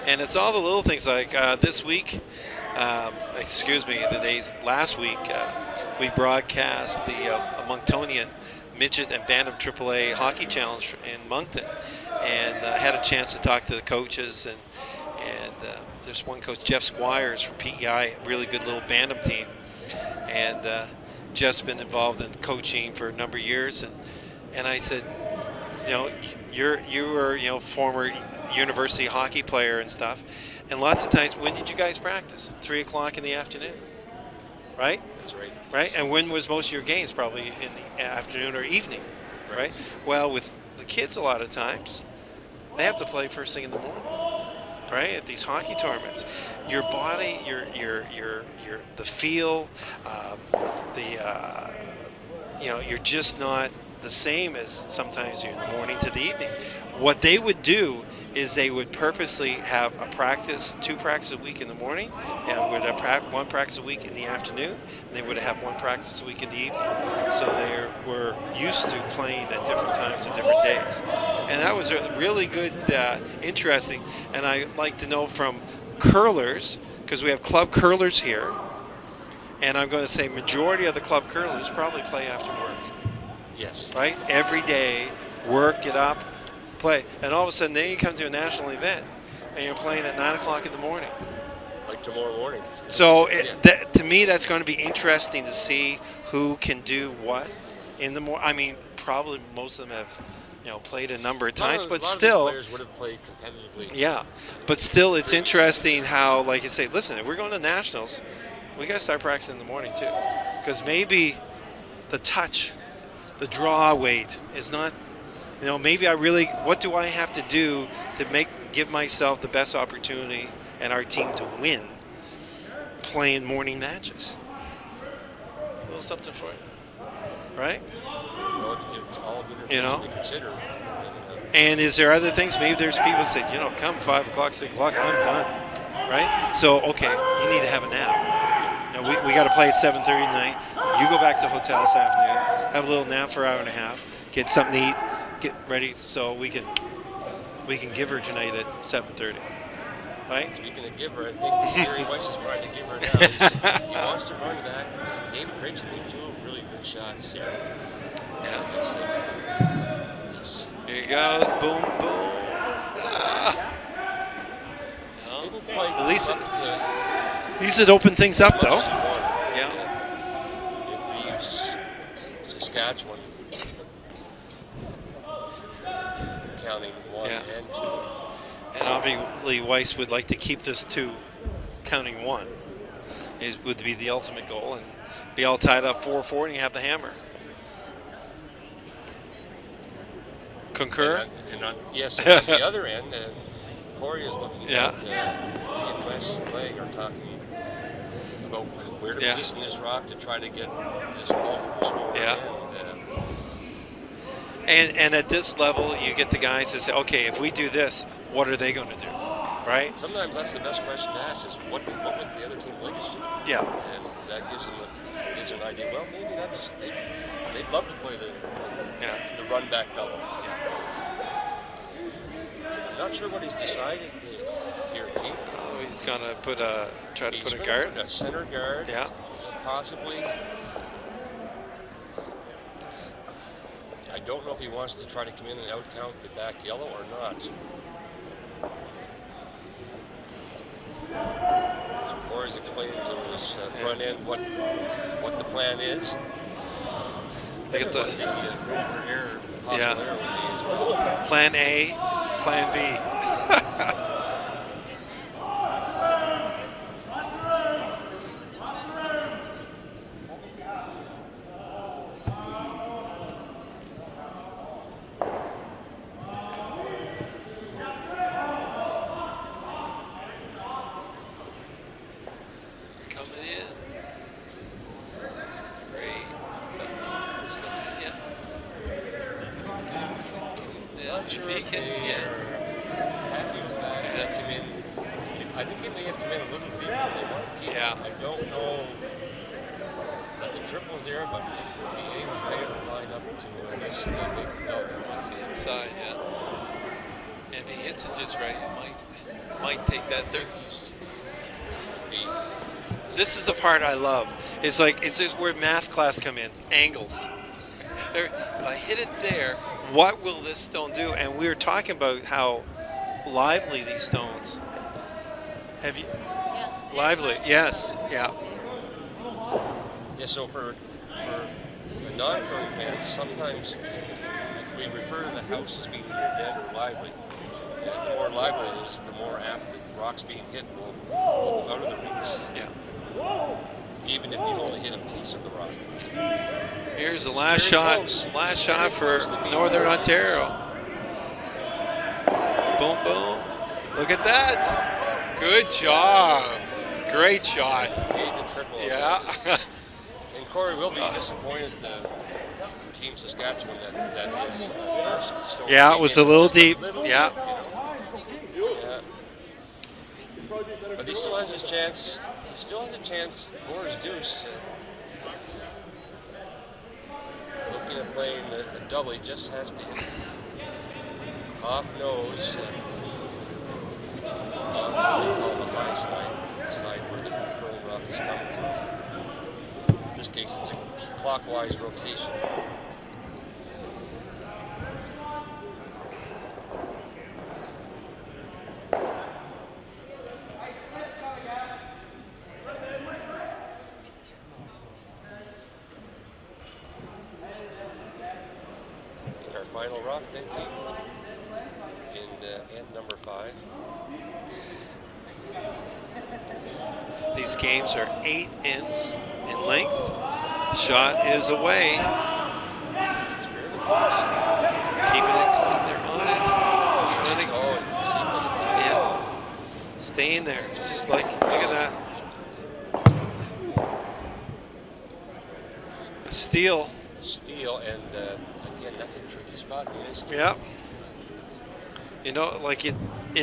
And it's all the little things like this week, last week, we broadcast the Monktonian Midget and Bantam AAA Hockey Challenge in Moncton, and I had a chance to talk to the coaches, and there's one coach, Jeff Squires from PEI, a really good little Bantam team, and Jeff's been involved in coaching for a number of years, and I said, you were former university hockey player and stuff, and lots of times when did you guys practice? 3 o'clock in the afternoon, right? That's right. Right, and when was most of your games? Probably in the afternoon or evening, right? Well, with the kids, a lot of times they have to play first thing in the morning, right? At these hockey tournaments, your body, your the feel, you're just not the same as sometimes you're in the morning to the evening. What they would do is they would purposely have two practices a week in the morning, and would have one practice a week in the afternoon, and they would have one practice a week in the evening. So they were used to playing at different times and different days. And that was a really good, interesting, and I'd like to know from curlers, because we have club curlers here, and I'm going to say majority of the club curlers probably play after work. Yes. Right? Every day, work, get up, play. And all of a sudden, then you come to a national event, and you're playing at 9 o'clock in the morning. Like tomorrow morning. So to me, that's going to be interesting to see who can do what in the morning. I mean, probably most of them have, played a number of times, but still. A lot of these players would have played competitively. Yeah, but still, it's interesting how, like you say, listen, if we're going to nationals, we got to start practicing in the morning too, because maybe the touch, the draw weight is not, maybe what do I have to do to give myself the best opportunity and our team to win playing morning matches? A little something for you, right? Well, it's all good to consider. And is there other things? Maybe there's people that say, come 5 o'clock, 6 o'clock, I'm done, right? So, okay, you need to have a nap. We got to play at 7:30 tonight. You go back to the hotel this afternoon, have a little nap for an hour and a half, get something to eat, get ready so we can give her tonight at 7:30. Right? Speaking of give her, I think Gary Weiss is trying to give her now. He wants to run that. David Rich made 2 really good shots here. Yeah. Here you go. Boom, boom. At least it opened things up, though. Yeah. It leaves Saskatchewan counting 1 and 2. And obviously, Weiss would like to keep this 2 counting 1. Would be the ultimate goal, and be all tied up 4-4, and you have the hammer. Concur? Yes, and on the other end, Corey is looking at West Leg are talking about where to position this rock to try to get this ball scored. Yeah. And at this level, you get the guys that say, okay, if we do this, what are they going to do? Right? Sometimes that's the best question to ask is what would the other team like us to do? Yeah. And that gives them an idea. Well, maybe they'd love to play the run back double. Yeah. I'm not sure what he's decided here, Keith. He's going to try to put a guard. A center guard. Yeah. Possibly. I don't know if he wants to try to come in and out-count the back yellow or not. So Corey's explaining to his front end what the plan is. Look at the room for error, possible error would be as well. Plan A, Plan B. It's coming in. Great. Not sure if they happy with that. Come in. I think it may have come in a little deeper than they want to keep. Yeah. I don't know that the triple's there, but PA was ready to line up to at least make the double. That's the inside, yeah. And if he hits it just right, it might take that 30 feet. This is the part I love. It's just where math class come in. Angles. If I hit it there, what will this stone do? And we were talking about how lively these stones. Have you? Yes. Lively. Yes. Yeah. Yeah. So for non-curling fans, sometimes we we refer to the house as being either dead or lively. And the more lively it is, the more apt the rocks being hit will go out of the rings. Yeah. Even if you only hit a piece of the rock. Here's the It's last very shot. close. Last Very shot for close to being Northern very Ontario. Boom, boom. Look at that. Good job. Great shot. Made the triple. Yeah. And Corey will be disappointed from Team Saskatchewan that his first stone Yeah, it was a little deep. Yeah. Yeah. But he still has his chance. He still has a chance for his deuce. Looking at playing a double, he just has to hit off nose. On what they call the high side, the side where the curling rock is coming from. In this case, it's a clockwise rotation. Our final rock, then, Keith, in end number 5. These games are 8 ends in length. Shot is away. It's fairly close. Keeping it clean. They're on it. Trying to, Oh, you can see by the back. yeah. Staying there. Just like, look at that. A steal. Steal, and again, that's a tricky spot. Yeah. You know, like it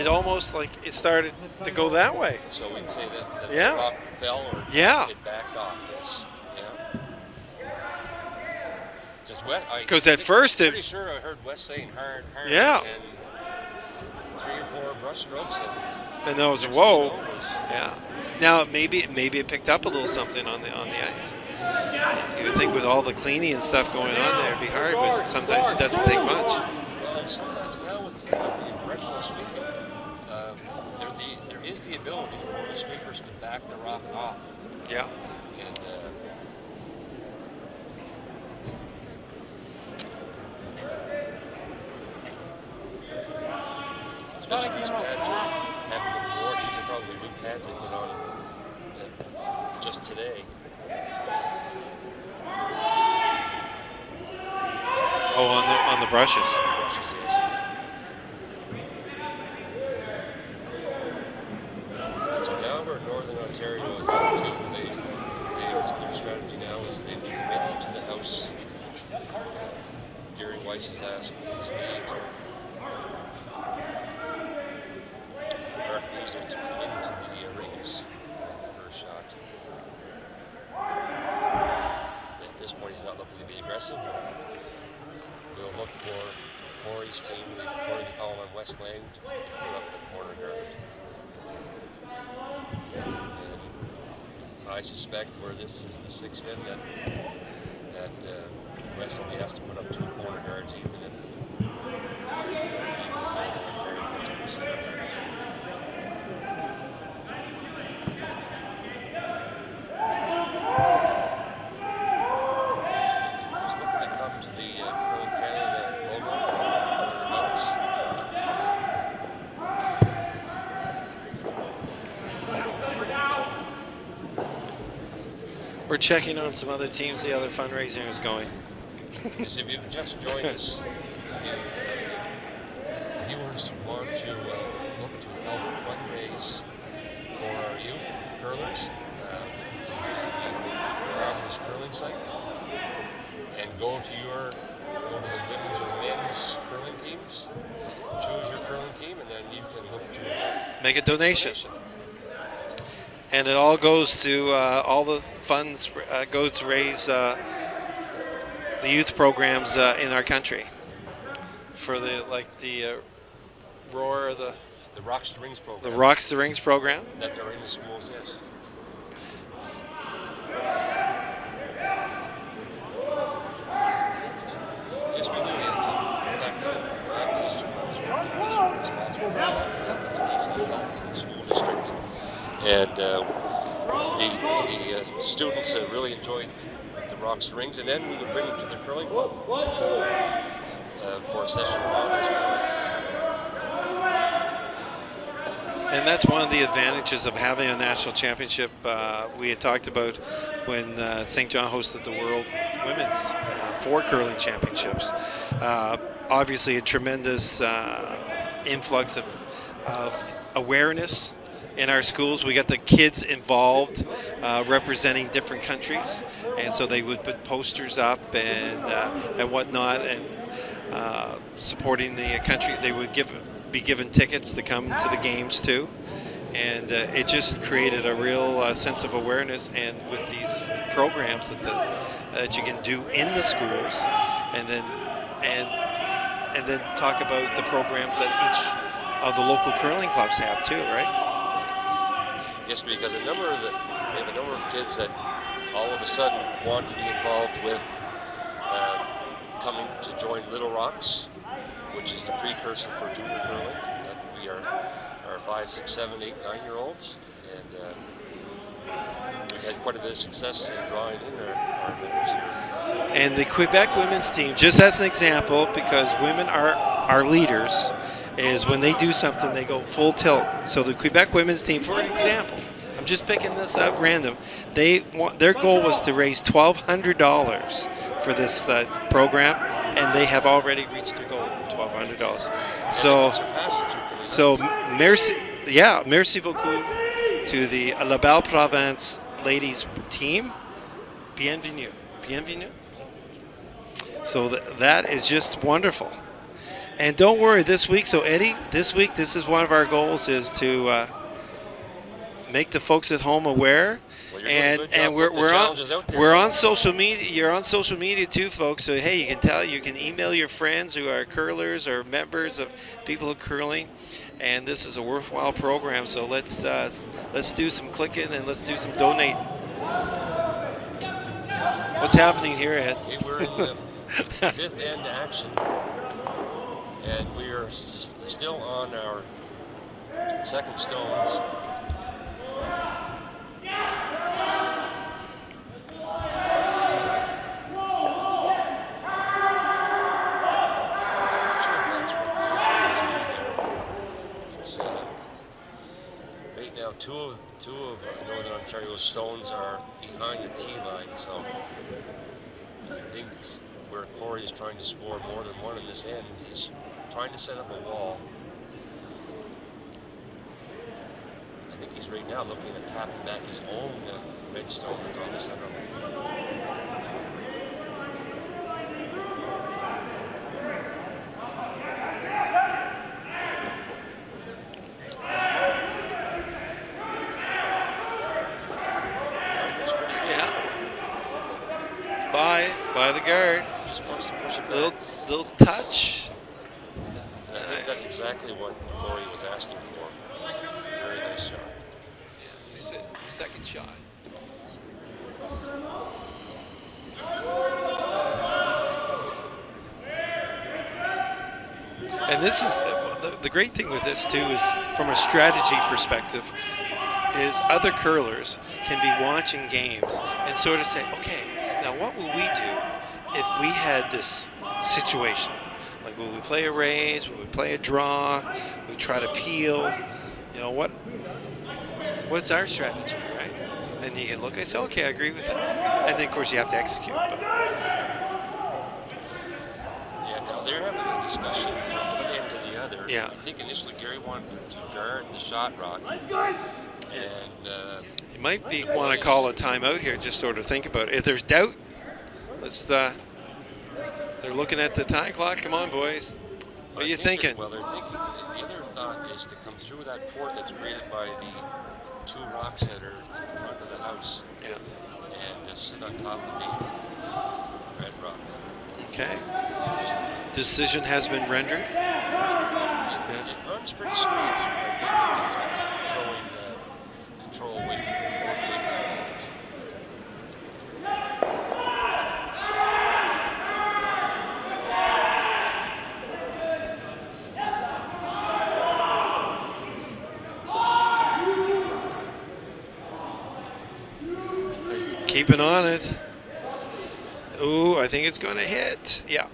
almost like it started to go that way. So we can say that the Yeah. rock fell or Yeah. it backed off. Yes. Yeah. Because at first pretty it, sure I heard Wes saying hard, Yeah. and 3 or 4 brush strokes, and that was next thing you whoa. know was- Yeah. Now maybe it picked up a little something on the ice. You would think with all the cleaning and stuff going on there, it'd be hard, but sometimes it doesn't take much. Well, and sometimes now with the directional sweeping, there is the ability for the sweepers to back the rock off. Yeah. And especially these pads are having been worn. These are probably new pads they put on just today. Oh, on the brushes. Brushes, yes. So now where Northern Ontario is up to, their strategy now is they've committed to the house. Gary Weiss has asked his lead. Mark Beasley to come into the rings first shot. At this point, he's not looking to be aggressive. We'll look for Corey's team, Corey McCollum and West Lang, to put up the corner guard. And I suspect where this is the 6th end that West will be asked to put up 2 corner guards, even if Ontario puts up a center guard. Just looking to come to the Curling Canada logo thereabouts. We're checking on some other teams. The other fundraising is going. Because if you've just joined us, if viewers want to look to help fundraise for our youth curlers, you can visit the Travelers Curling site and go to the women's or men's curling teams, choose your curling team, and then you can look to Make a donation. And it all goes to all the funds go to raise the youth programs in our country for the Roar, the Rocks to Rings program. the Rocks to Rings program. That are in the schools, yes. Yes, we do. In fact, my position was responsible for the school district. And the students really enjoyed the Rocks to Rings, and then we would bring them to the curling club. for session finals. And that's one of the advantages of having a national championship. We had talked about when St. John hosted the World Women's 4 curling championships. Obviously, a tremendous influx of awareness in our schools. We got the kids involved representing different countries, and so they would put posters up and whatnot, and supporting the country. They would be given tickets to come to the games too, and it just created a real sense of awareness. And with these programs that you can do in the schools, and then talk about the programs that each of the local curling clubs have too, right? Yes, because we have a number of kids that all of a sudden want to be involved with coming to join Little Rocks, which is the precursor for junior curling. That we are 5, 6, 7, 8, 9-year-olds, and we've had quite a bit of success in drawing in our members here. And the Quebec women's team, just as an example, because women are leaders, is when they do something, they go full tilt. So the Quebec women's team, for an example, I'm just picking this out random, their goal was to raise $1,200 for this program, and they have already reached their goal of $1,200. So merci beaucoup to the La Belle Province ladies team. Bienvenue. So that is just wonderful. And don't worry, this week, so Eddie, this is one of our goals, is to make the folks at home aware. Well, and we're on social media. You're on social media too, folks. So hey, you can email your friends who are curlers or members of people who are curling, and this is a worthwhile program. So let's do some clicking and let's do some donate. What's happening here, Ed? Okay, we're in the fifth end action, and we are still on our second stones. Right now, two of Northern Ontario's stones are behind the tee line, so I think where Corey is trying to score more than one in this end, he's trying to set up a wall. I think he's right now looking at tapping back his own red stone that's on the center. By the guard. Just wants to push it Little back. touch. I think that's exactly what Corey was asking for. Very nice shot. Yeah, second shot. And this is the great thing with this too, is from a strategy perspective, is other curlers can be watching games and sort of say, okay, now what would we do if we had this situation? Like, would we play a raise? Would we play a draw? Would we try to peel? You know, what's our strategy, right? And you can look and say, okay, I agree with that. And then, of course, you have to execute. But. Yeah, now they're having a discussion from one end to the other. Yeah. I think initially Gary wanted to guard the shot rock. And you might want to call a timeout here, just sort of think about it. If there's doubt, they're looking at the time clock. Come on, boys. What are you thinking? Well, they're thinking, the other thought is to come through that port that's created by the two rocks that are in front of the house. Yeah. And just sit on top of the red rock. Okay. Decision has been rendered. It runs pretty straight. I think throwing control weight, work weight. Keeping on it. Ooh, I think it's going to hit. Yeah.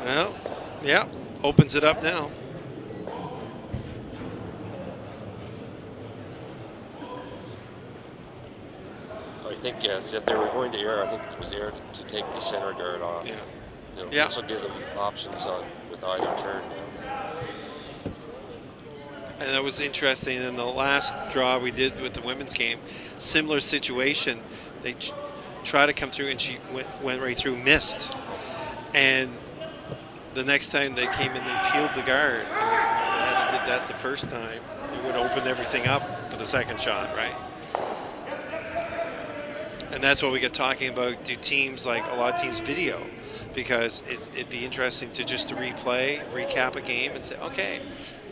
Well, yeah, opens it up now. I think, yes, if they were going to air, I think it was aired to take the center guard off. Yeah. You know, Yeah. This will give them options on with either turn. And that was interesting. In the last draw we did with the women's game, similar situation. They tried to come through, and she went right through, missed. And the next time they came in, they peeled the guard. And had did that the first time, it would open everything up for the second shot, right? And that's what we get talking about. Do teams, like a lot of teams, video? Because it'd be interesting to just to recap a game and say, okay,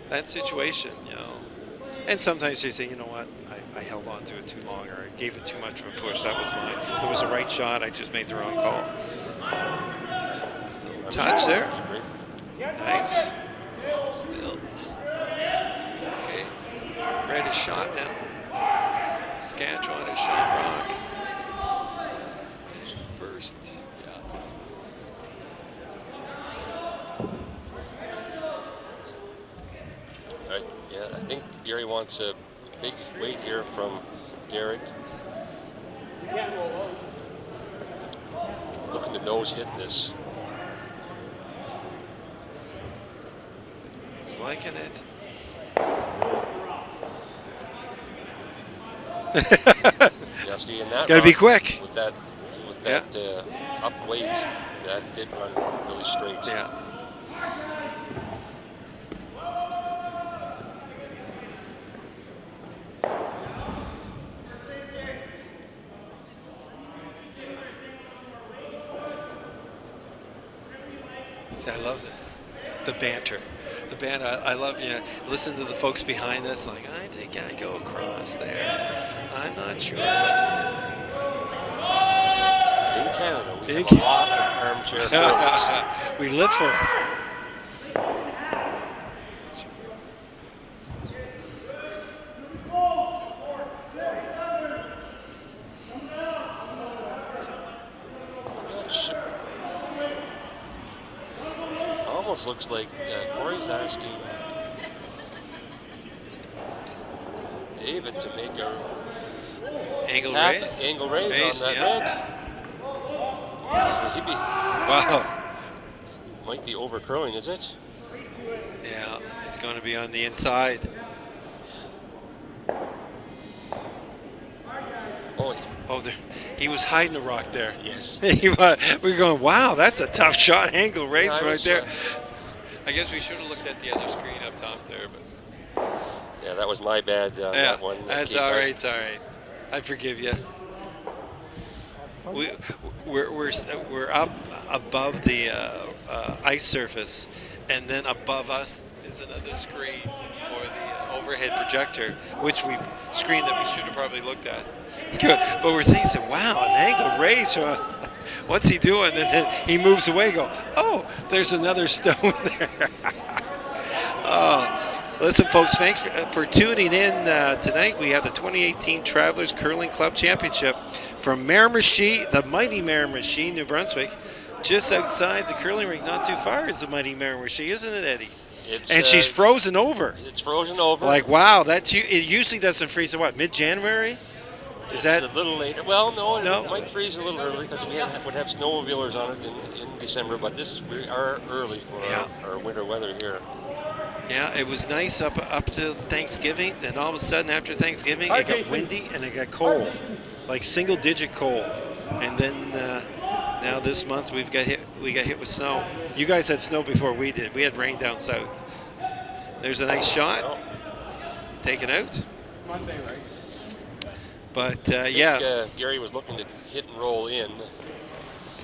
that situation, you know. And sometimes you say, you know what, I held on to it too long, or I gave it too much of a push. That was mine. It was the right shot. I just made the wrong call. There's a little touch there. Nice. Still. Okay. Red is shot now. Saskatchewan is shot rock. First, yeah. I think Gary wants a big weight here from Derek. Looking to nose hit this. He's liking it. Yeah, see, in that Gotta be run, quick. With that up weight, that did run really straight. Yeah. See, I love this. The banter. The banter. I love, you know, listen to the folks behind us like, I think I go across there. I'm not sure. In Canada, we have a lot of armchair goals. We live for it. Almost looks like Corey's asking David to make a Angle raise on that red. He'd be, Wow. might be over curling, is it? Yeah, it's going to be on the inside. Oh, there, he was hiding the rock there. Yes. We're going, wow, that's a tough shot. Angle race Yeah, right there. I guess we should have looked at the other screen up top there, but Yeah, that was my bad. Yeah, that one. that's all right. It's all right. I forgive you. We're up above the ice surface, and then above us is another screen for the overhead projector, which screen that we should have probably looked at. Good. But we're thinking, wow, an angle race. What's he doing? And then he moves away. Go, oh, there's another stone there. Listen, folks, thanks for tuning in tonight. We have the 2018 Travelers Curling Club Championship from Miramichi, the mighty Miramichi, New Brunswick. Just outside the curling rink, not too far, is the mighty Miramichi, isn't it, Eddie? And she's frozen over. It's frozen over. Like, wow, it usually doesn't freeze at what, mid-January? It's a little later. Well, no, it might freeze a little early because we would have snowmobilers on it in December, but we are early for our winter weather here. Yeah, it was nice up to Thanksgiving. Then all of a sudden after Thanksgiving, it got windy and it got cold, like single-digit cold. And then now this month we got hit with snow. You guys had snow before we did. We had rain down south. There's a nice shot, taken out. Monday, right? But yeah, Gary was looking to hit and roll in.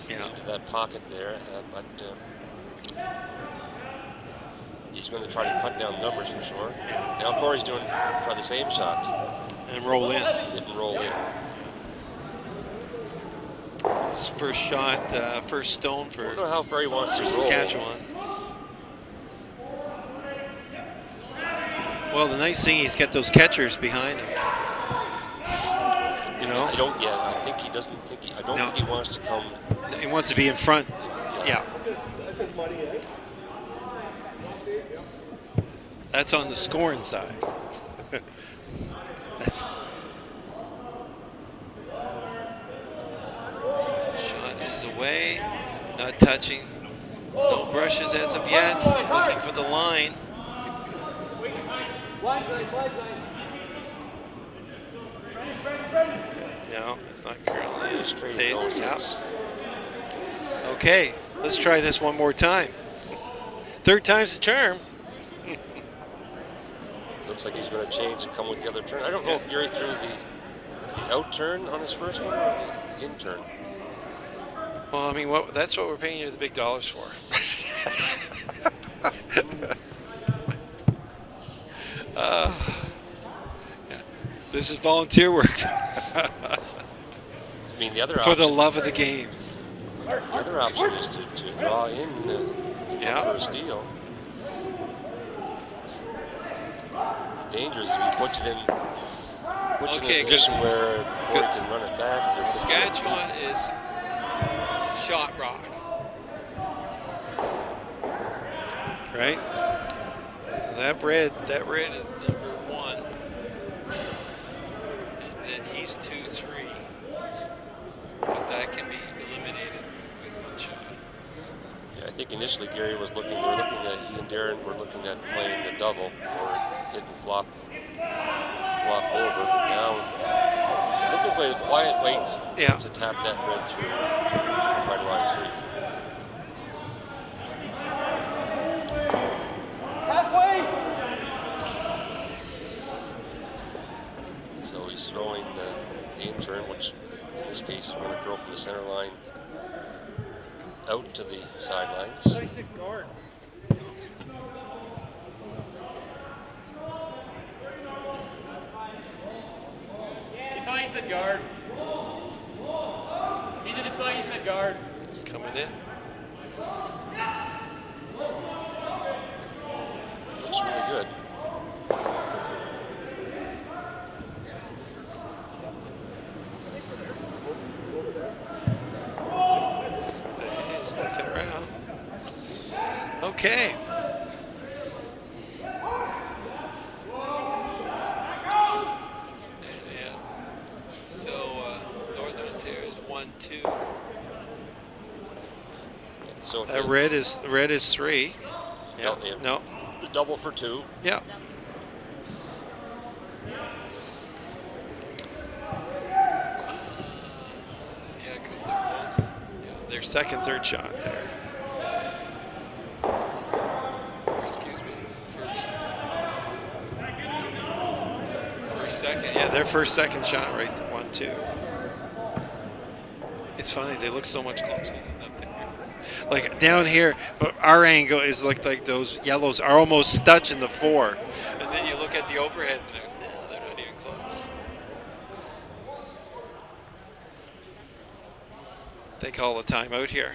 Yeah. Into that pocket there, but he's going to try to cut down numbers for sure. Yeah. Now Corey's try the same shot. And roll in. Hit and roll in. His first shot, first stone for I don't know how far he wants to roll. Saskatchewan. Well, the nice thing, he's got those catchers behind him. You know? I think he doesn't think I don't think he wants to come. He wants to be in front. Yeah. That's on the scoring side. That's shot is away, not touching. No brushes as of yet. Looking for the line. No, it's not currently. Straight Yep. noses. Okay, let's try this one more time. Third time's the charm. Looks like he's going to change and come with the other turn. I don't know if Gary threw the out turn on his first one or the in turn. Well, I mean, that's what we're paying you the big dollars for. Yeah. This is volunteer work. I mean, the other For option, the love of the game. the other option is to draw in for a steal. Dangerous if he puts it in, in a position where Corey can run it back. Saskatchewan is shot rock. Right? So that red Is number 1. And then he's 2-3. But that can be eliminated with one shot. Yeah, I think initially Gary was looking. They were looking at he and Darren were looking at playing the double or hitting flop over. Now looking for a quiet wait to tap that red through. Try to line 3. So he's throwing the in turn, which in this case is going to throw from the center line out to the sidelines. 26 guard. He thought you said guard. He didn't thought you said guard. is coming in. Looks really good. Sticking around. Okay. Yeah. So Northern Ontario is 1-2. So it's That red is 3. Yeah. No. The double for 2. Yeah. Yeah, because they're both. Their second, third shot there. Or excuse me, first, second. Yeah, their first, second shot right 1-2. It's funny, they look so much closer than up there. Like down here, but our angle is like those yellows are almost touching the 4. And then you look at the overhead and they're not even close. They call a timeout here.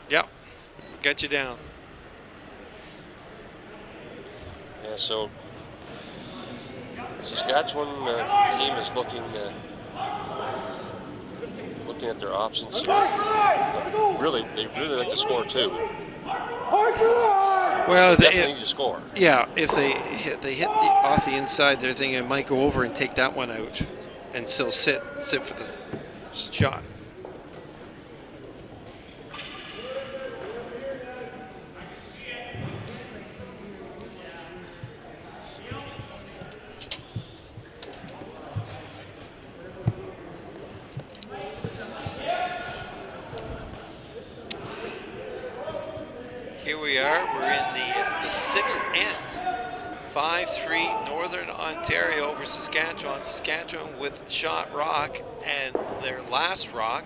Yep, got you down. Yeah, so Saskatchewan team is looking at their options here. They really like to score 2. Well, They definitely need to score. yeah, if they hit off the inside, they're thinking it might go over and take that one out, and still sit for the shot. Here we are. We're in the 6th end. 5-3 Northern Ontario over Saskatchewan. Saskatchewan with shot rock and their last rock.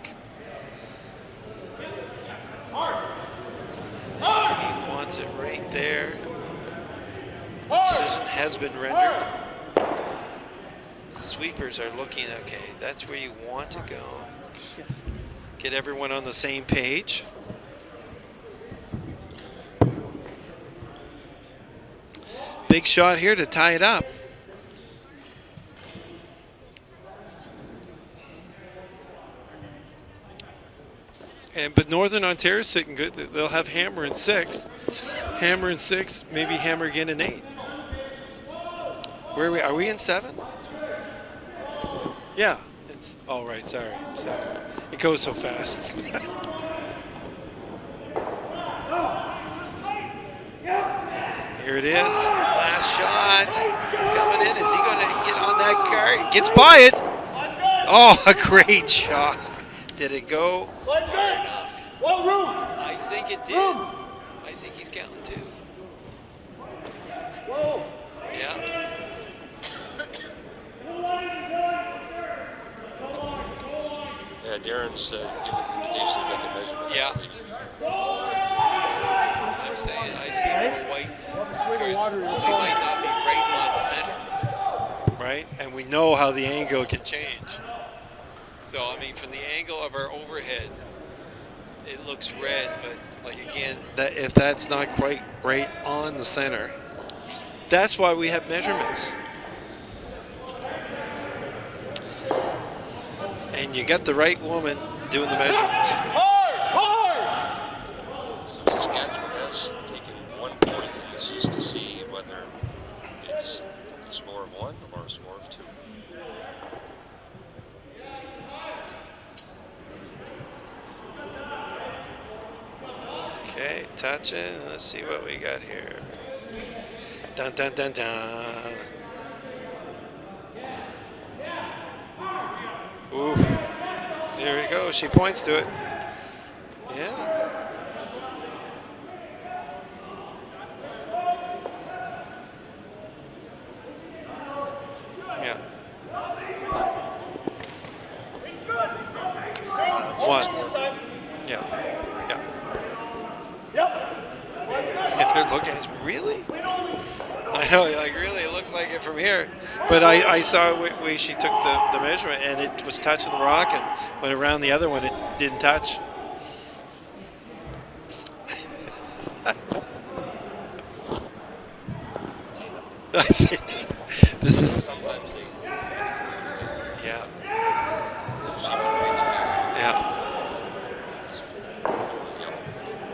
He wants it right there. The decision has been rendered. The sweepers are looking okay. That's where you want to go. Get everyone on the same page. Big shot here to tie it up. But Northern Ontario's sitting good. They'll have Hammer in 6. Hammer in 6, maybe Hammer again in 8. Where are we? Are we in 7? Yeah. It's all right. Sorry, 7. It goes so fast. Here it is. Last shot coming in. Is he going to get on that card? Gets by it. Oh, a great shot. Did it go far enough? I think it did. I think he's counting 2. Yeah. Yeah, Darren's given indication to make a measurement. Yeah. I'm saying I see more white because we might not be right on center, right? And we know how the angle can change. So I mean, from the angle of our overhead, it looks red, but like again, that if that's not quite right on the center, that's why we have measurements. And you got the right woman doing the measurements. So Saskatchewan has taken 1 point, and this is to see whether it's a score of 1 or a score of 2. Okay, touching. Let's see what we got here. Dun dun dun dun. Ooh, there we go. She points to it. Yeah. Yeah. 1. Yeah. Yeah. They're looking at us, really? I know, like really, it looked like it from here. But I saw where she took the measurement, and it was touching the rock, and went around the other one, it didn't touch. I see. This is. Sometimes they. Yeah. Yeah.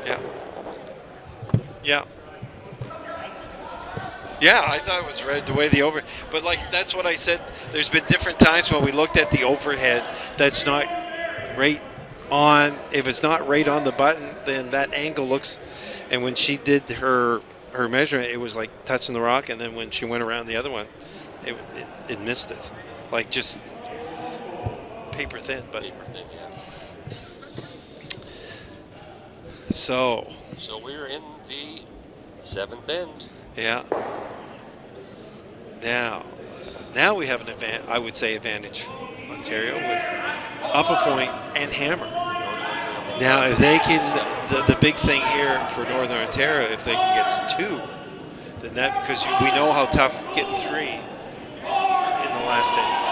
Yeah. Yeah. Yeah, I thought it was red the way the over, but like that's what I said. There's been different times when we looked at the overhead that's not right on. If it's not right on the button, then that angle looks. And when she did her measurement, it was like touching the rock, and then when she went around the other one, it missed it, like just paper thin. But Paper thin, yeah. so we're in the 7th end. yeah. Now we have an advantage. I would say advantage, Ontario, with up a point and Hammer. Now, if they can, the big thing here for Northern Ontario, if they can get 2, then that, because we know how tough getting 3 in the last end.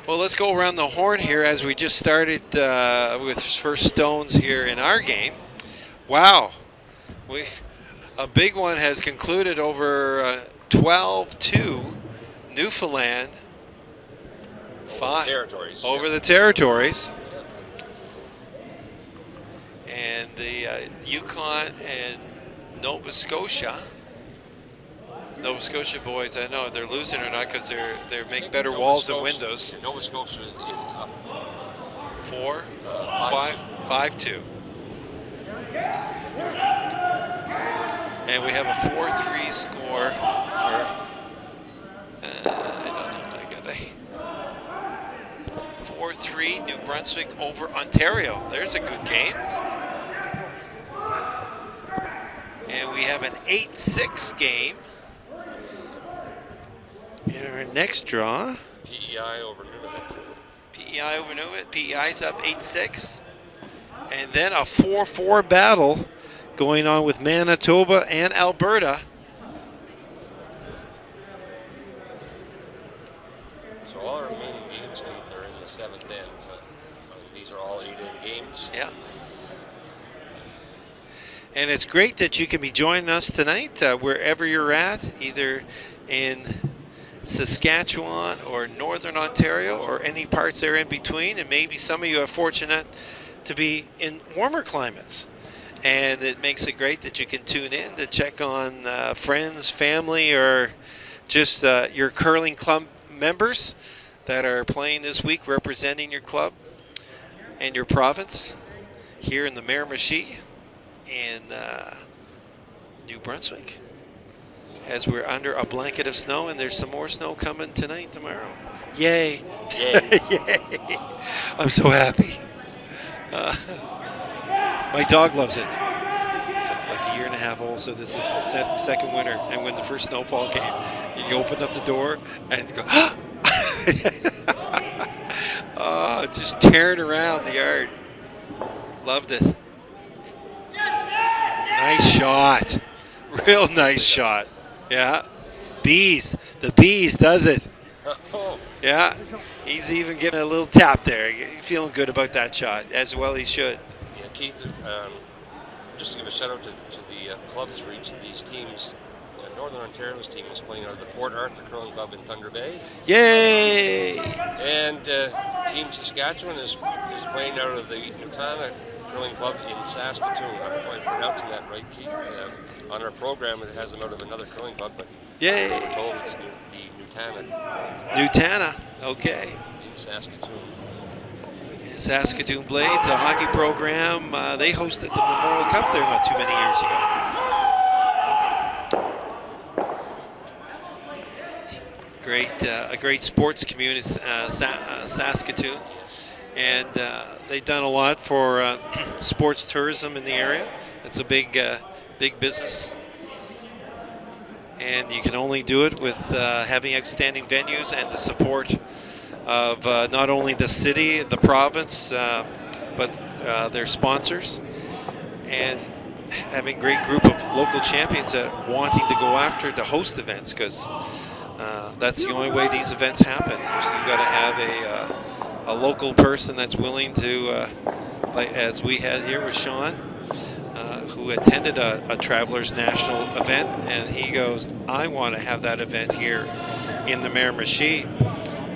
Well, let's go around the horn here as we just started with first stones here in our game. Wow, a big one has concluded over 12-2, Newfoundland. Territories. Over the territories. And the Yukon and Nova Scotia. Nova Scotia boys, I know they're losing or not because they're making better walls than windows. Nova Scotia is up 4, 5-2. And we have a 4-3 score. I don't know. I got a 4-3 New Brunswick over Ontario. There's a good game. And we have an 8-6 game in our next draw. PEI over Nunavut. PEI over Nunavut. PEI's up 8-6. And then a 4-4 battle going on with Manitoba and Alberta. So all our remaining games, Keith, are in the 7th end. These are all 8-end games. Yeah. And it's great that you can be joining us tonight, wherever you're at, either in Saskatchewan or Northern Ontario or any parts there in between, and maybe some of you are fortunate to be in warmer climates. And it makes it great that you can tune in to check on friends, family, or just your curling club members that are playing this week representing your club and your province here in the Miramichi in New Brunswick, as we're under a blanket of snow, and there's some more snow coming tonight and tomorrow. Yay. Yay. Yay. I'm so happy. My dog loves it. It's like a year and a half old, so this is the second winter. And when the first snowfall came, you opened up the door and you go, oh, just tearing around the yard. Loved it. Nice shot. Real nice shot. Yeah. Bees. The Bees does it. Yeah. He's even getting a little tap there. He's feeling good about that shot, as well he should. Yeah, Keith, just to give a shout out to the clubs for each of these teams. Northern Ontario's team is playing out of the Port Arthur Curling Club in Thunder Bay. Yay! And Team Saskatchewan is playing out of the Nutana Curling Club in Saskatoon. I don't know if I'm pronouncing that right, Keith. On our program, it has them out of another curling club, but Yay! we're told it's the Nutana Nutana, okay. in Saskatoon. Saskatoon Blades, a hockey program. They hosted the Memorial Cup there not too many years ago. A great sports community, Saskatoon, and they've done a lot for sports tourism in the area. It's a big business, and you can only do it with having outstanding venues and the support of not only the city, the province, but their sponsors, and having a great group of local champions that are wanting to go after to host events, because that's the only way these events happen. You've got to have a local person that's willing to, like as we had here with Sean, who attended a Travelers National event, and he goes, I want to have that event here in the Miramichi.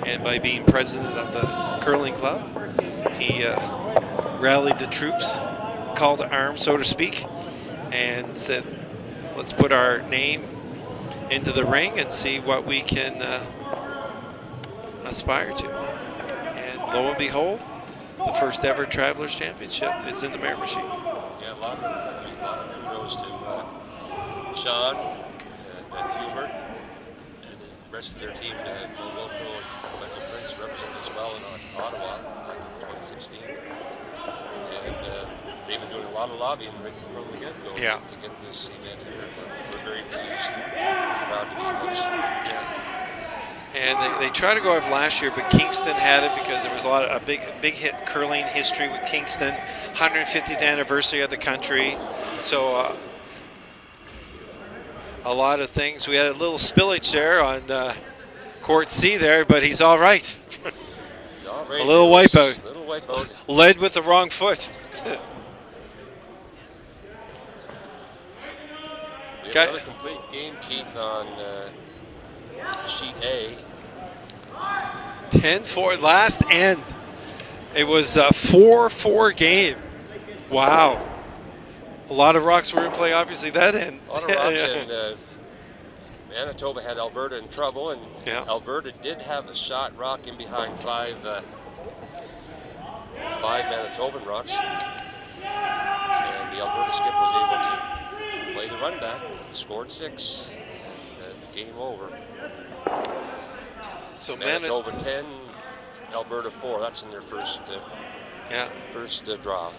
And by being president of the curling club, he rallied the troops, called to arms, so to speak, and said, let's put our name into the ring and see what we can aspire to. And lo and behold, the first ever Travelers Championship is in the Miramichi. Yeah, a lot of kudos to Sean and Hubert and the rest of their team. Michael Prince represented us well in Ottawa back in 2016. And they've been doing a lot of lobbying right from the get-go to get this event here. But we're very pleased, proud to be host. Yeah. And they tried to go off last year, but Kingston had it because there was a big hit curling history with Kingston, 150th anniversary of the country. So a lot of things. We had a little spillage there on Court C there, but he's all right. A little wipeout. Led with the wrong foot. We have another complete game, Keith, on sheet A. 10-4 last end. It was a 4-4 game. Wow. A lot of rocks were in play, obviously, that end. A lot of rocks, and Manitoba had Alberta in trouble, and Alberta did have a shot rock in behind five Manitoban rocks. And the Alberta skip was able to play the run back, scored 6. It's game over. So Manitoba 10, Alberta 4. That's in their first draw.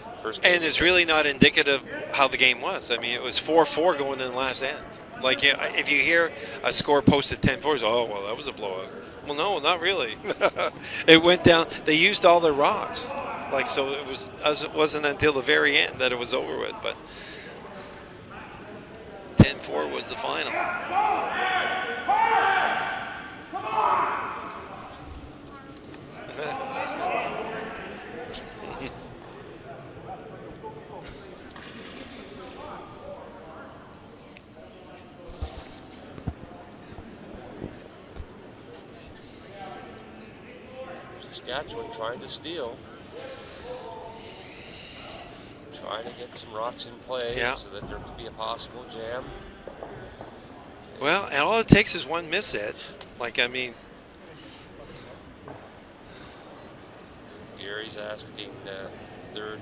And it's really not indicative how the game was. I mean, it was 4-4 going in the last end. Like, if you hear a score posted 10-4, oh, well, that was a blowout. Well, no, not really. It went down. They used all their rocks. Like, so it wasn't until the very end that it was over with. But 10-4 was the final. Saskatchewan trying to steal. Trying to get some rocks in play so that there could be a possible jam. Well, and all it takes is one miss hit. Like, I mean, Gary's asking third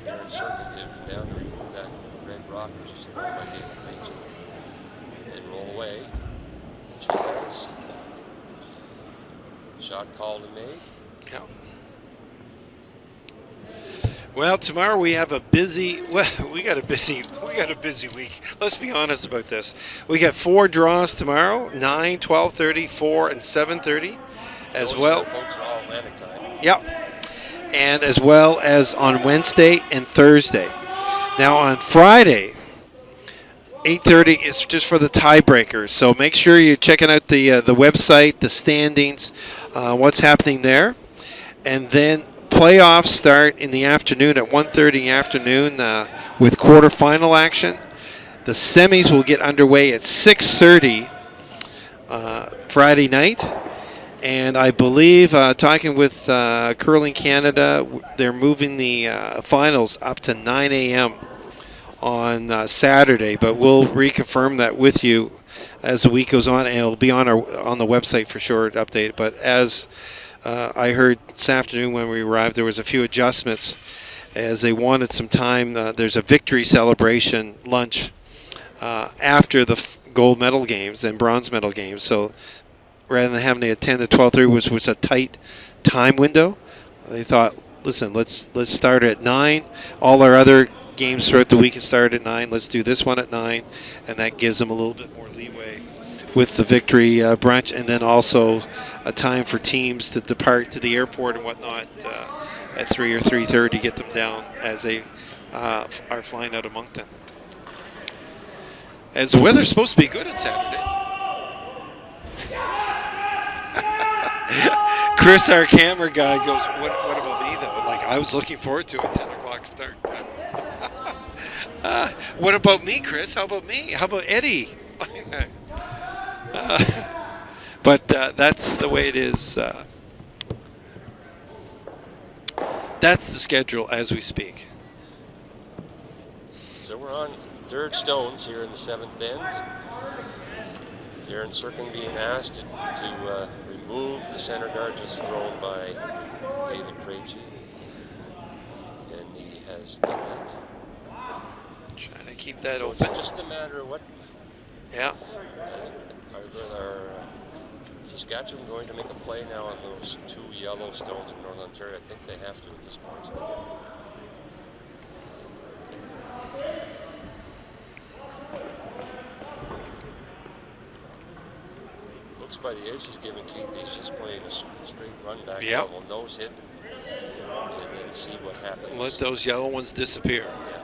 Aaron Circuit to down to remove that red rock, which is thrown by David Craig, and roll away. And she has. Shot called and made. yeah. Well, tomorrow we have a busy. Well, we got a busy week. Let's be honest about this. We got 4 draws tomorrow: 9, 12:30, 4, and 7:30, as well. Folks are all Atlantic time. Yep. And as well as on Wednesday and Thursday. Now on Friday, 8:30 is just for the tiebreakers. So make sure you're checking out the website, the standings, what's happening there, and then playoffs start in the afternoon at 1:30 in the afternoon with quarterfinal action. The semis will get underway at 6:30 Friday night. And I believe, talking with Curling Canada, they're moving the finals up to 9 a.m. on Saturday. But we'll reconfirm that with you as the week goes on, and it'll be on the website for sure, updated. But as I heard this afternoon when we arrived, there was a few adjustments as they wanted some time. There's a victory celebration lunch after the gold medal games and bronze medal games. So rather than having to attend at 12:30, which was a tight time window, they thought, listen, let's start at 9. All our other games throughout the week have started at 9. Let's do this one at 9, and that gives them a little bit more leeway with the victory brunch, and then also a time for teams to depart to the airport and whatnot at 3 or 3:30, get them down as they are flying out of Moncton. As the weather's supposed to be good on Saturday. Chris, our camera guy, goes, what about me, though? Like, I was looking forward to a 10 o'clock start. What about me, Chris? How about me? How about Eddie? But that's the way it is. That's the schedule as we speak. So we're on third stones here in the 7th end. Aaron Cirkin being asked to remove the center guard just thrown by David Krejci. And he has done that. Trying to keep that so open. It's just a matter of what. Yeah. Are Saskatchewan going to make a play now on those 2 yellow stones in Northern Ontario? I think they have to at this point. Looks by the aces given Keith, he's just playing a straight run back level, nose hit, and then see what happens. Let those yellow ones disappear. Yeah.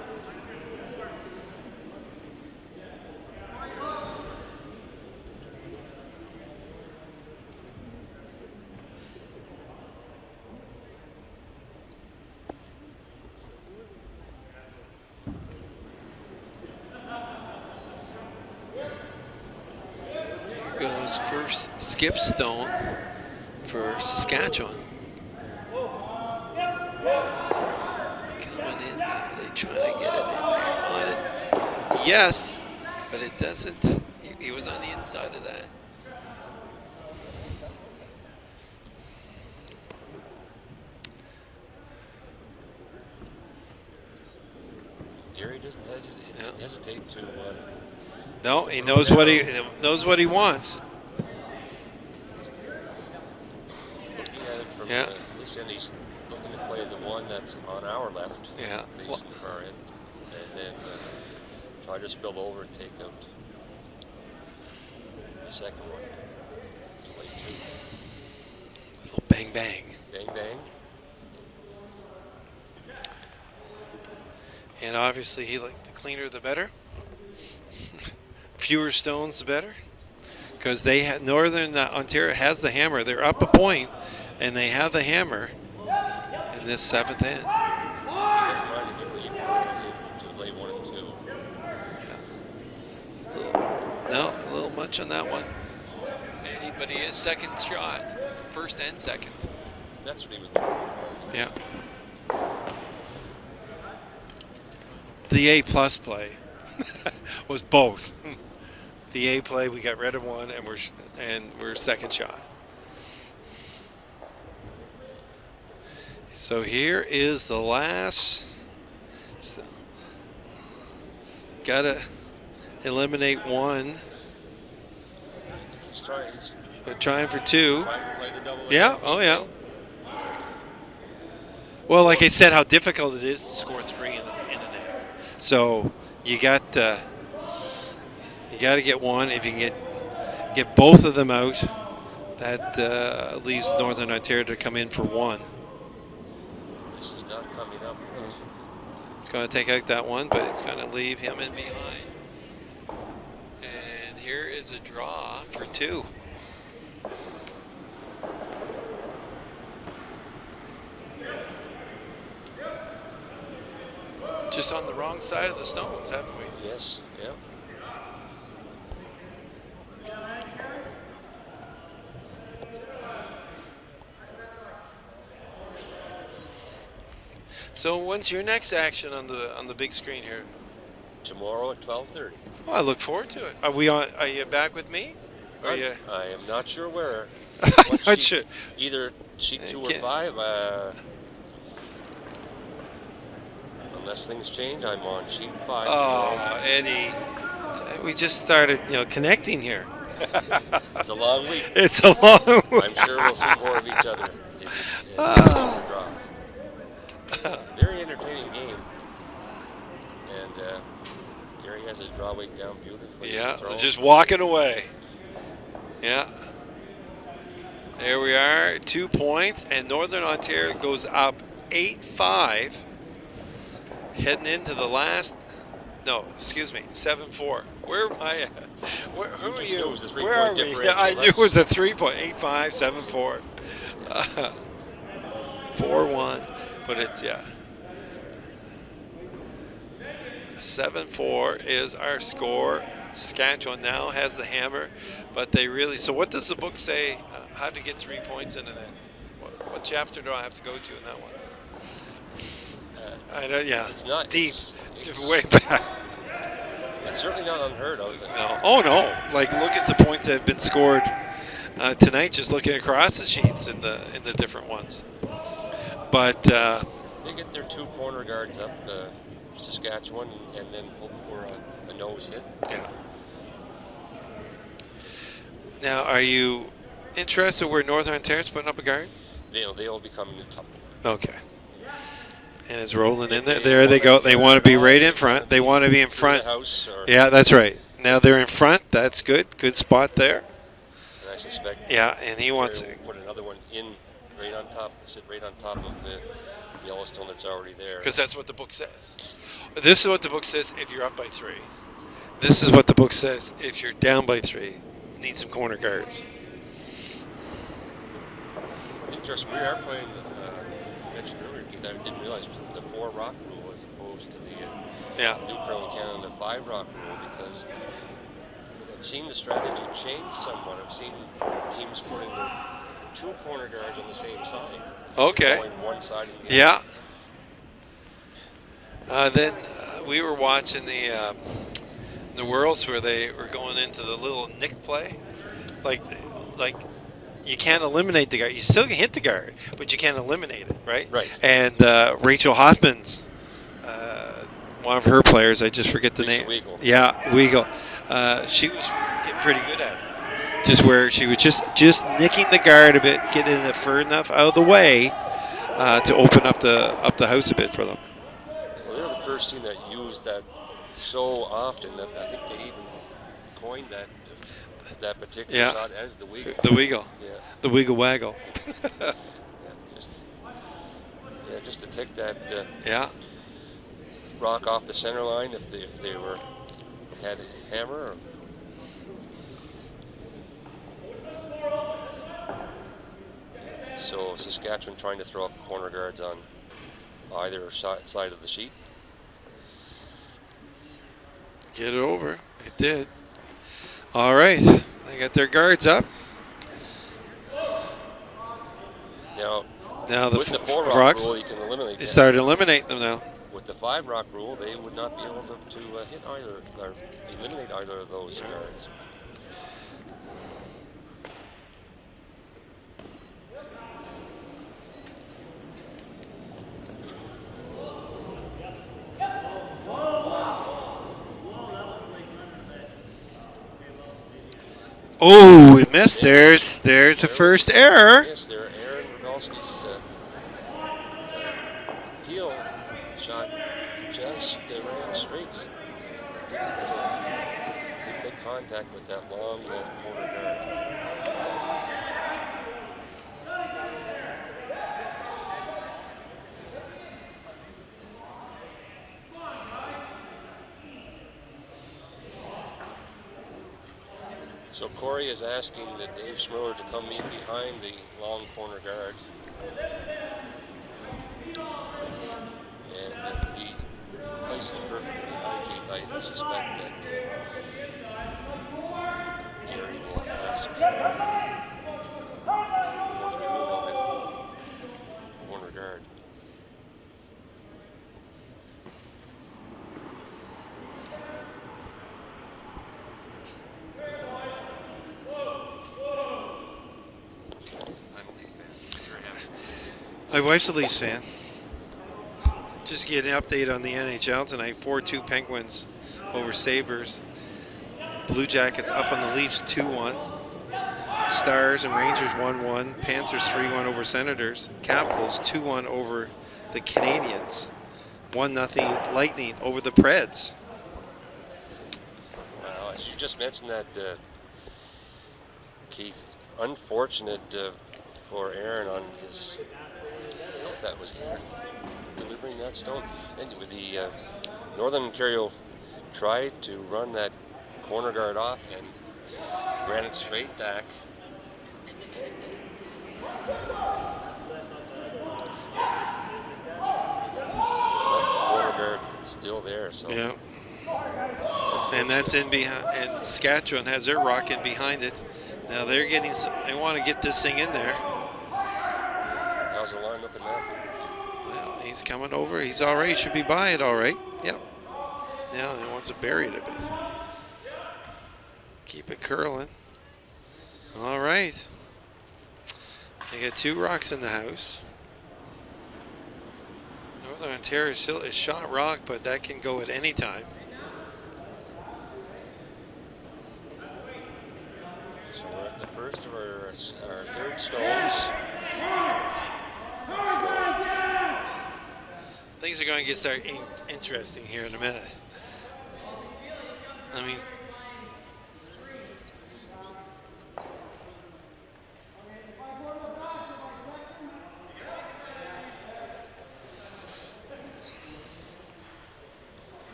Goes first skip stone for Saskatchewan. Coming in there, they trying to get it in there on it. Yes, but it doesn't. He was on the inside of that. Gary doesn't hesitate to. No, he knows what he wants. Looking at it from this end, he's looking to play the one that's on our left, facing the far end, and then try to spill over and take out the second one. Play 2. Little bang bang. Bang bang. And obviously, he liked the cleaner the better. Fewer stones, the better, because they had Northern Ontario has the hammer. They're up a point, and they have the hammer in this 7th end. He doesn't mind if you leave to lay 1 and 2. No, a little much on that one. But he is second shot, first and second. That's what he was looking for. Yeah. The A plus play was both. The A play, we got rid of one, and we're second shot. So here is the last. Gotta eliminate one. We're trying for two. Yeah. Oh yeah. Well, like I said, how difficult it is to score three in an inning. So you got to get one. If you can get both of them out, that leaves Northern Ontario to come in for one. This is not coming up. It's going to take out that one, but it's going to leave him in behind. And here is a draw for two. Just on the wrong side of the stones, haven't we? Yes, yeah. So when's your next action on the big screen here? Tomorrow at 12:30. Well, I look forward to it. Are we on? Are you back with me? Are you? I am not sure where. I'm not sure. Either sheet 2 or 5. Unless things change, I'm on sheet 5. Oh, Eddie, we just started, connecting here. It's a long week. It's a long week. I'm sure we'll see more of each other. In draws. Very entertaining game. And Gary has his draw weight down beautifully. Yeah, just walking away. Yeah. There we are, 2 points, and Northern Ontario goes up 8-5. Heading into the last, 7-4. Where am I at? Who are you? Where are we? Yeah, I knew it was a 3-point. 8-5, 7-4. 4-1, but it's, 7-4 is our score. Saskatchewan now has the hammer, but they really, so what does the book say, how to get 3 points in an end? What chapter do I have to go to in that one? I know, yeah. It's not deep, it's way back. It's certainly not unheard of. No. Oh no! Like look at the points that have been scored tonight. Just looking across the sheets in the different ones. But they get their 2 corner guards up, Saskatchewan, and then hope for a nose hit. Yeah. Now, are you interested where Northern Ontario's putting up a guard? They'll be coming to top. Okay. And it's rolling in there. There they go. They want to be right in front. They want to be in front. Yeah, that's right. Now they're in front. That's good. Good spot there. And I suspect. Yeah, and he wants to put another one in right on top. Sit right on top of the Yellowstone that's already there. Because that's what the book says. This is what the book says if you're up by 3. This is what the book says if you're down by 3. Need some corner guards. It's interesting. We are playing. I mentioned earlier, Keith. I didn't realize the 4 rock rule as opposed to the New Curling Canada 5 rock rule, because I've seen the strategy change somewhat. I've seen teams putting their 2 corner guards on the same side. Okay. Going one side and the Yeah. Then we were watching the Worlds where they were going into the little nick play, like you can't eliminate the guard. You still can hit the guard, but you can't eliminate it, right? Right. And Rachel Hoffman's one of her players, I just forget the name. Weigel. Yeah, Weigel. She was getting pretty good at it. Just where she was just nicking the guard a bit, getting it far enough out of the way to open up the house a bit for them. Well, they're the first team that used that so often that I think they even coined that particular shot as the Weigel. The Weigel. Yeah. The Weigel Waggle. Just to take that rock off the center line if they had a hammer. So Saskatchewan trying to throw up corner guards on either side of the sheet. Get it over. It did. All right. They got their guards up. Now, Now the With the 4 rock rocks, rule, you can eliminate they that. started eliminating them now. With the 5 rock rule, they would not be able to hit either or eliminate either of those guards. Oh, it missed. There's the first error. Yes, there. Aaron Rogalski's heel shot just ran straight. Didn't make contact with that long corner guard. So Corey is asking that Dave Schmiller to come in behind the long corner guard. And if he places it perfectly behind Keith, I suspect that Gary will ask for the removal of the corner guard. My wife's a Leafs fan. Just get an update on the NHL tonight. 4-2 Penguins over Sabres. Blue Jackets up on the Leafs 2-1. Stars and Rangers 1-1. Panthers 3-1 over Senators. Capitals 2-1 over the Canadiens. 1-0 Lightning over the Preds. Well, as you just mentioned that, Keith, unfortunate for Aaron on his, I hope that was Aaron delivering that stone. And with the Northern Ontario tried to run that corner guard off and ran it straight back. Left the corner guard still there, so. Yeah. And that's in behind, and Saskatchewan has their rock in behind it. Now they're getting some, they want to get this thing in there. How's the line looking now? Well, he's coming over. He's all right. He should be by it all right. Yep. Now he wants to bury it a bit. Keep it curling. All right. They got 2 rocks in the house. Northern Ontario still is shot rock, but that can go at any time. So we're at the first of our third stones. Things are going to get start interesting here in a minute. I mean,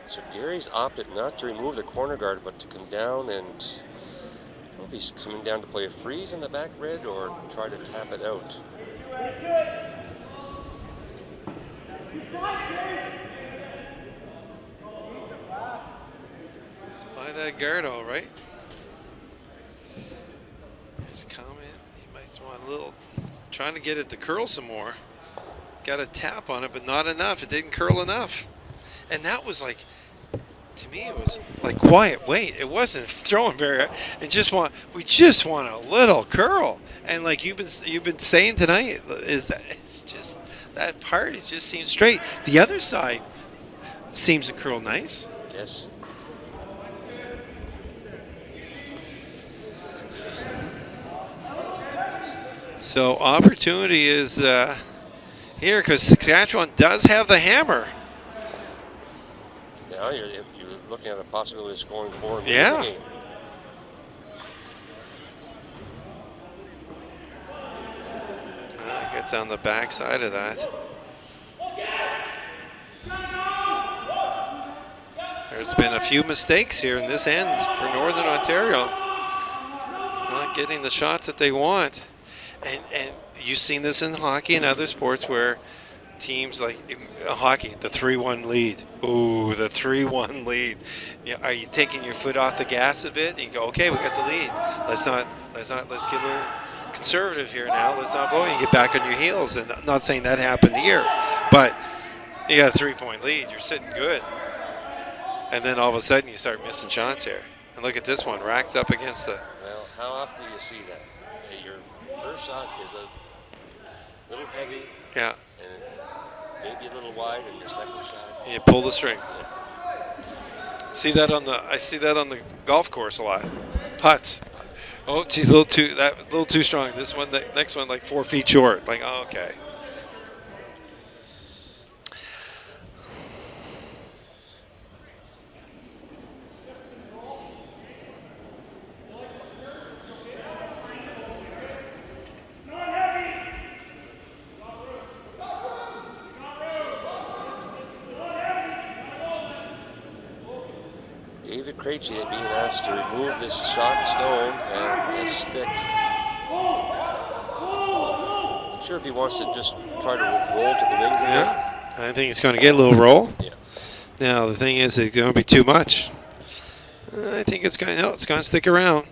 So Gary's opted not to remove the corner guard, but to come down and, I don't know if he's coming down to play a freeze in the back red or try to tap it out. by that guard, all right. There's comment. He might want a little, trying to get it to curl some more. Got a tap on it, but not enough. It didn't curl enough. And that was like, to me, it was like quiet wait. It wasn't throwing very. We just want a little curl. And like you've been saying tonight, is that it's just that part. It just seems straight. The other side seems to curl nice. Yes. So opportunity is here because Saskatchewan does have the hammer. Now you're looking at the possibility of scoring 4 in the Yeah. game. Gets on the backside of that. There's been a few mistakes here in this end for Northern Ontario. Not getting the shots that they want. And you've seen this in hockey and other sports where teams like in hockey, the 3-1 lead. Ooh, the 3-1 lead. You know, are you taking your foot off the gas a bit? And you go, okay, we got the lead. Let's get a little. conservative here now. Let's not blow you. Get back on your heels. And I'm not saying that happened here, but you got a 3-point lead. You're sitting good. And then all of a sudden you start missing shots here. And look at this one, racked up against the... Well, how often do you see that? Hey, your first shot is a little heavy. Yeah. And maybe a little wide, and your second shot. You pull the string. See that on the... I see that on the golf course a lot. Putts. Oh, geez, a little too strong. This one, the next one, like 4 feet short. Like, oh, okay. David Krejci being asked to remove this shot stone and a stick. Not sure if he wants to just try to roll to the wings again. Yeah, I think it's going to get a little roll. Yeah. Now the thing is, it's going to be too much. I think it's going to stick around.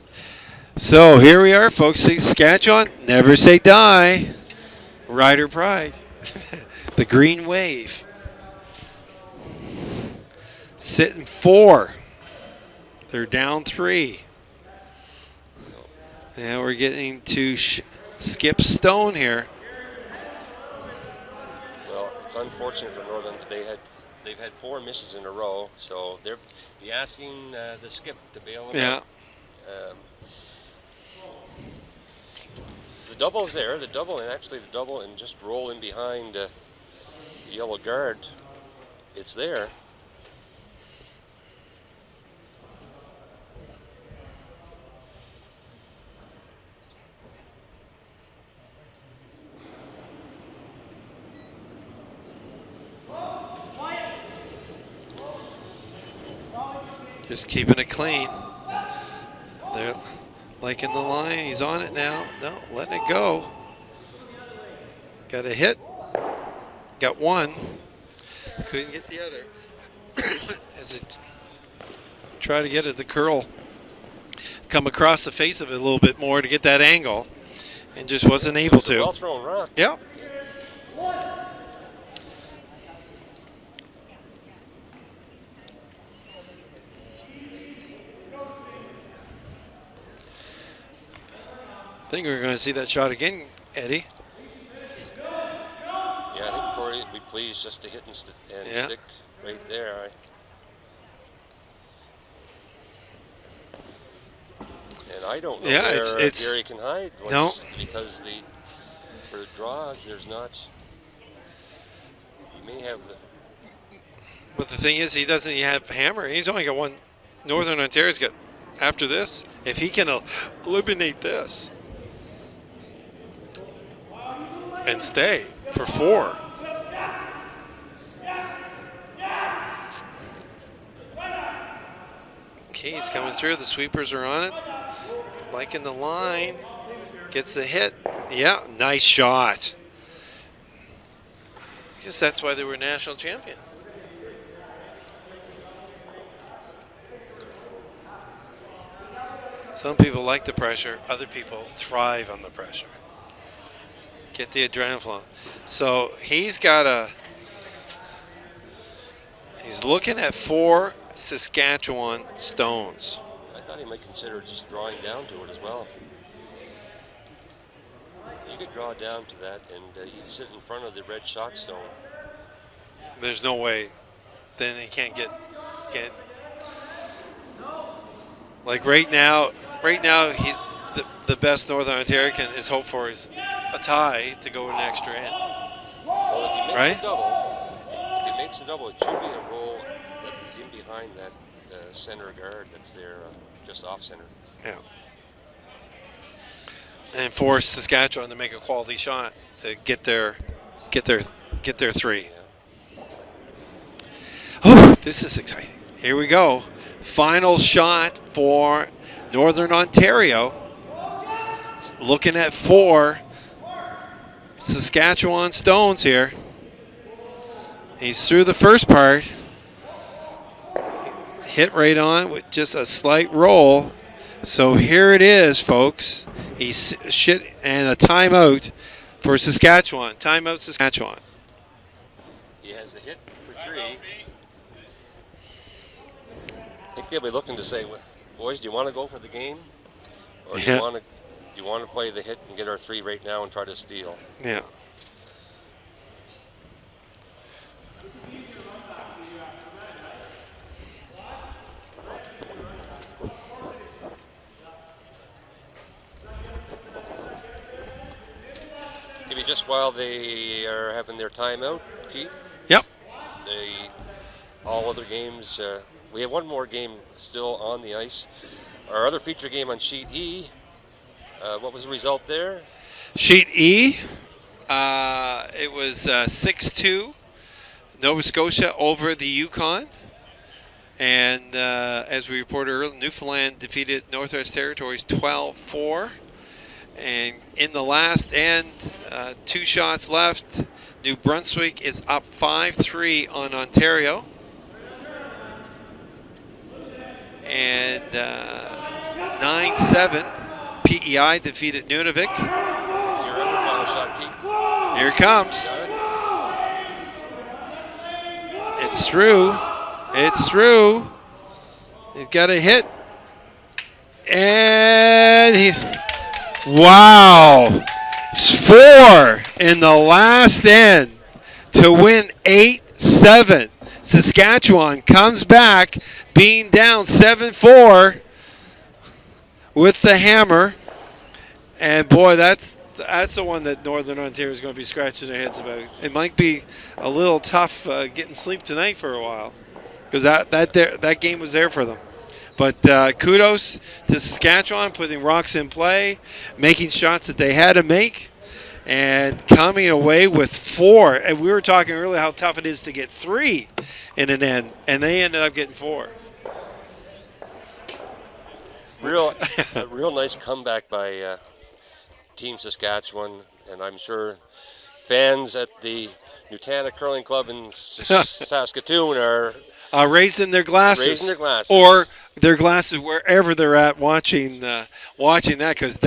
So here we are, folks. Saskatchewan, never say die. Rider pride. The green wave. Sitting 4. They're down 3. Now we're getting to skip stone here. Well, it's unfortunate for Northern that they've had 4 misses in a row, so they're be asking the skip to bail them out. The double's there. The double and just roll in behind the yellow guard. It's there. Just keeping it clean. They're liking the line. He's on it now. No, letting it go. Got a hit. Got one. Couldn't get the other. As it try to get it to curl. Come across the face of it a little bit more to get that angle. And just wasn't able to. Well thrown rock. Yep. I think we're going to see that shot again, Eddie. Yeah, I think Corey would be pleased just to hit and stick right there. And I don't know where Gary can hide. Because for draws, there's not. He may have the. But the thing is, he doesn't have hammer. He's only got one. Northern Ontario's got after this. If he can eliminate this. And stay for 4. Okay, he's coming through. The sweepers are on it. Liking the line. Gets the hit. Yeah, nice shot. I guess that's why they were national champion. Some people like the pressure. Other people thrive on the pressure. Get the adrenaline flowing. So he's looking at 4 Saskatchewan stones. I thought he might consider just drawing down to it as well. You could draw down to that and you'd sit in front of the red shot stone. There's no way. Then he can't get like right now the best Northern Ontario is hope for is a tie to go an extra in. Well, if he makes a double, it should be a roll that is in behind that center guard that's there, just off center. Yeah. And force Saskatchewan to make a quality shot to get their 3. Yeah. Oh, this is exciting. Here we go. Final shot for Northern Ontario. Looking at 4 Saskatchewan stones here. He's through the first part. Hit right on with just a slight roll. So here it is, folks. He's shit, and a timeout for Saskatchewan. Timeout, Saskatchewan. He has the hit for 3. I think they'll be looking to say, boys, do you want to go for the game? Or do Yeah. you want to play the hit and get our 3 right now and try to steal? Yeah. Maybe just while they are having their timeout, Keith, Yep. all other games, we have one more game still on the ice. Our other feature game on Sheet E, what was the result there? Sheet E, it was 6-2, Nova Scotia over the Yukon. And as we reported earlier, Newfoundland defeated Northwest Territories 12-4. And in the last end, 2 shots left. New Brunswick is up 5-3 on Ontario. And 9-7, PEI defeated Nunavik. Your other final shot, Keith. Here it comes. Got it? It's through. It's through. He's got a hit. And he... Wow. 4 in the last end to win 8-7. Saskatchewan comes back being down 7-4 with the hammer. And boy, that's the one that Northern Ontario is going to be scratching their heads about. It might be a little tough getting sleep tonight for a while because that game was there for them. But kudos to Saskatchewan putting rocks in play, making shots that they had to make, and coming away with 4. And we were talking earlier how tough it is to get 3 in an end, and they ended up getting 4. A real nice comeback by Team Saskatchewan, and I'm sure fans at the Nutana Curling Club in Saskatoon are raising their glasses. Raising their glasses. Or their glasses wherever they're at watching that, because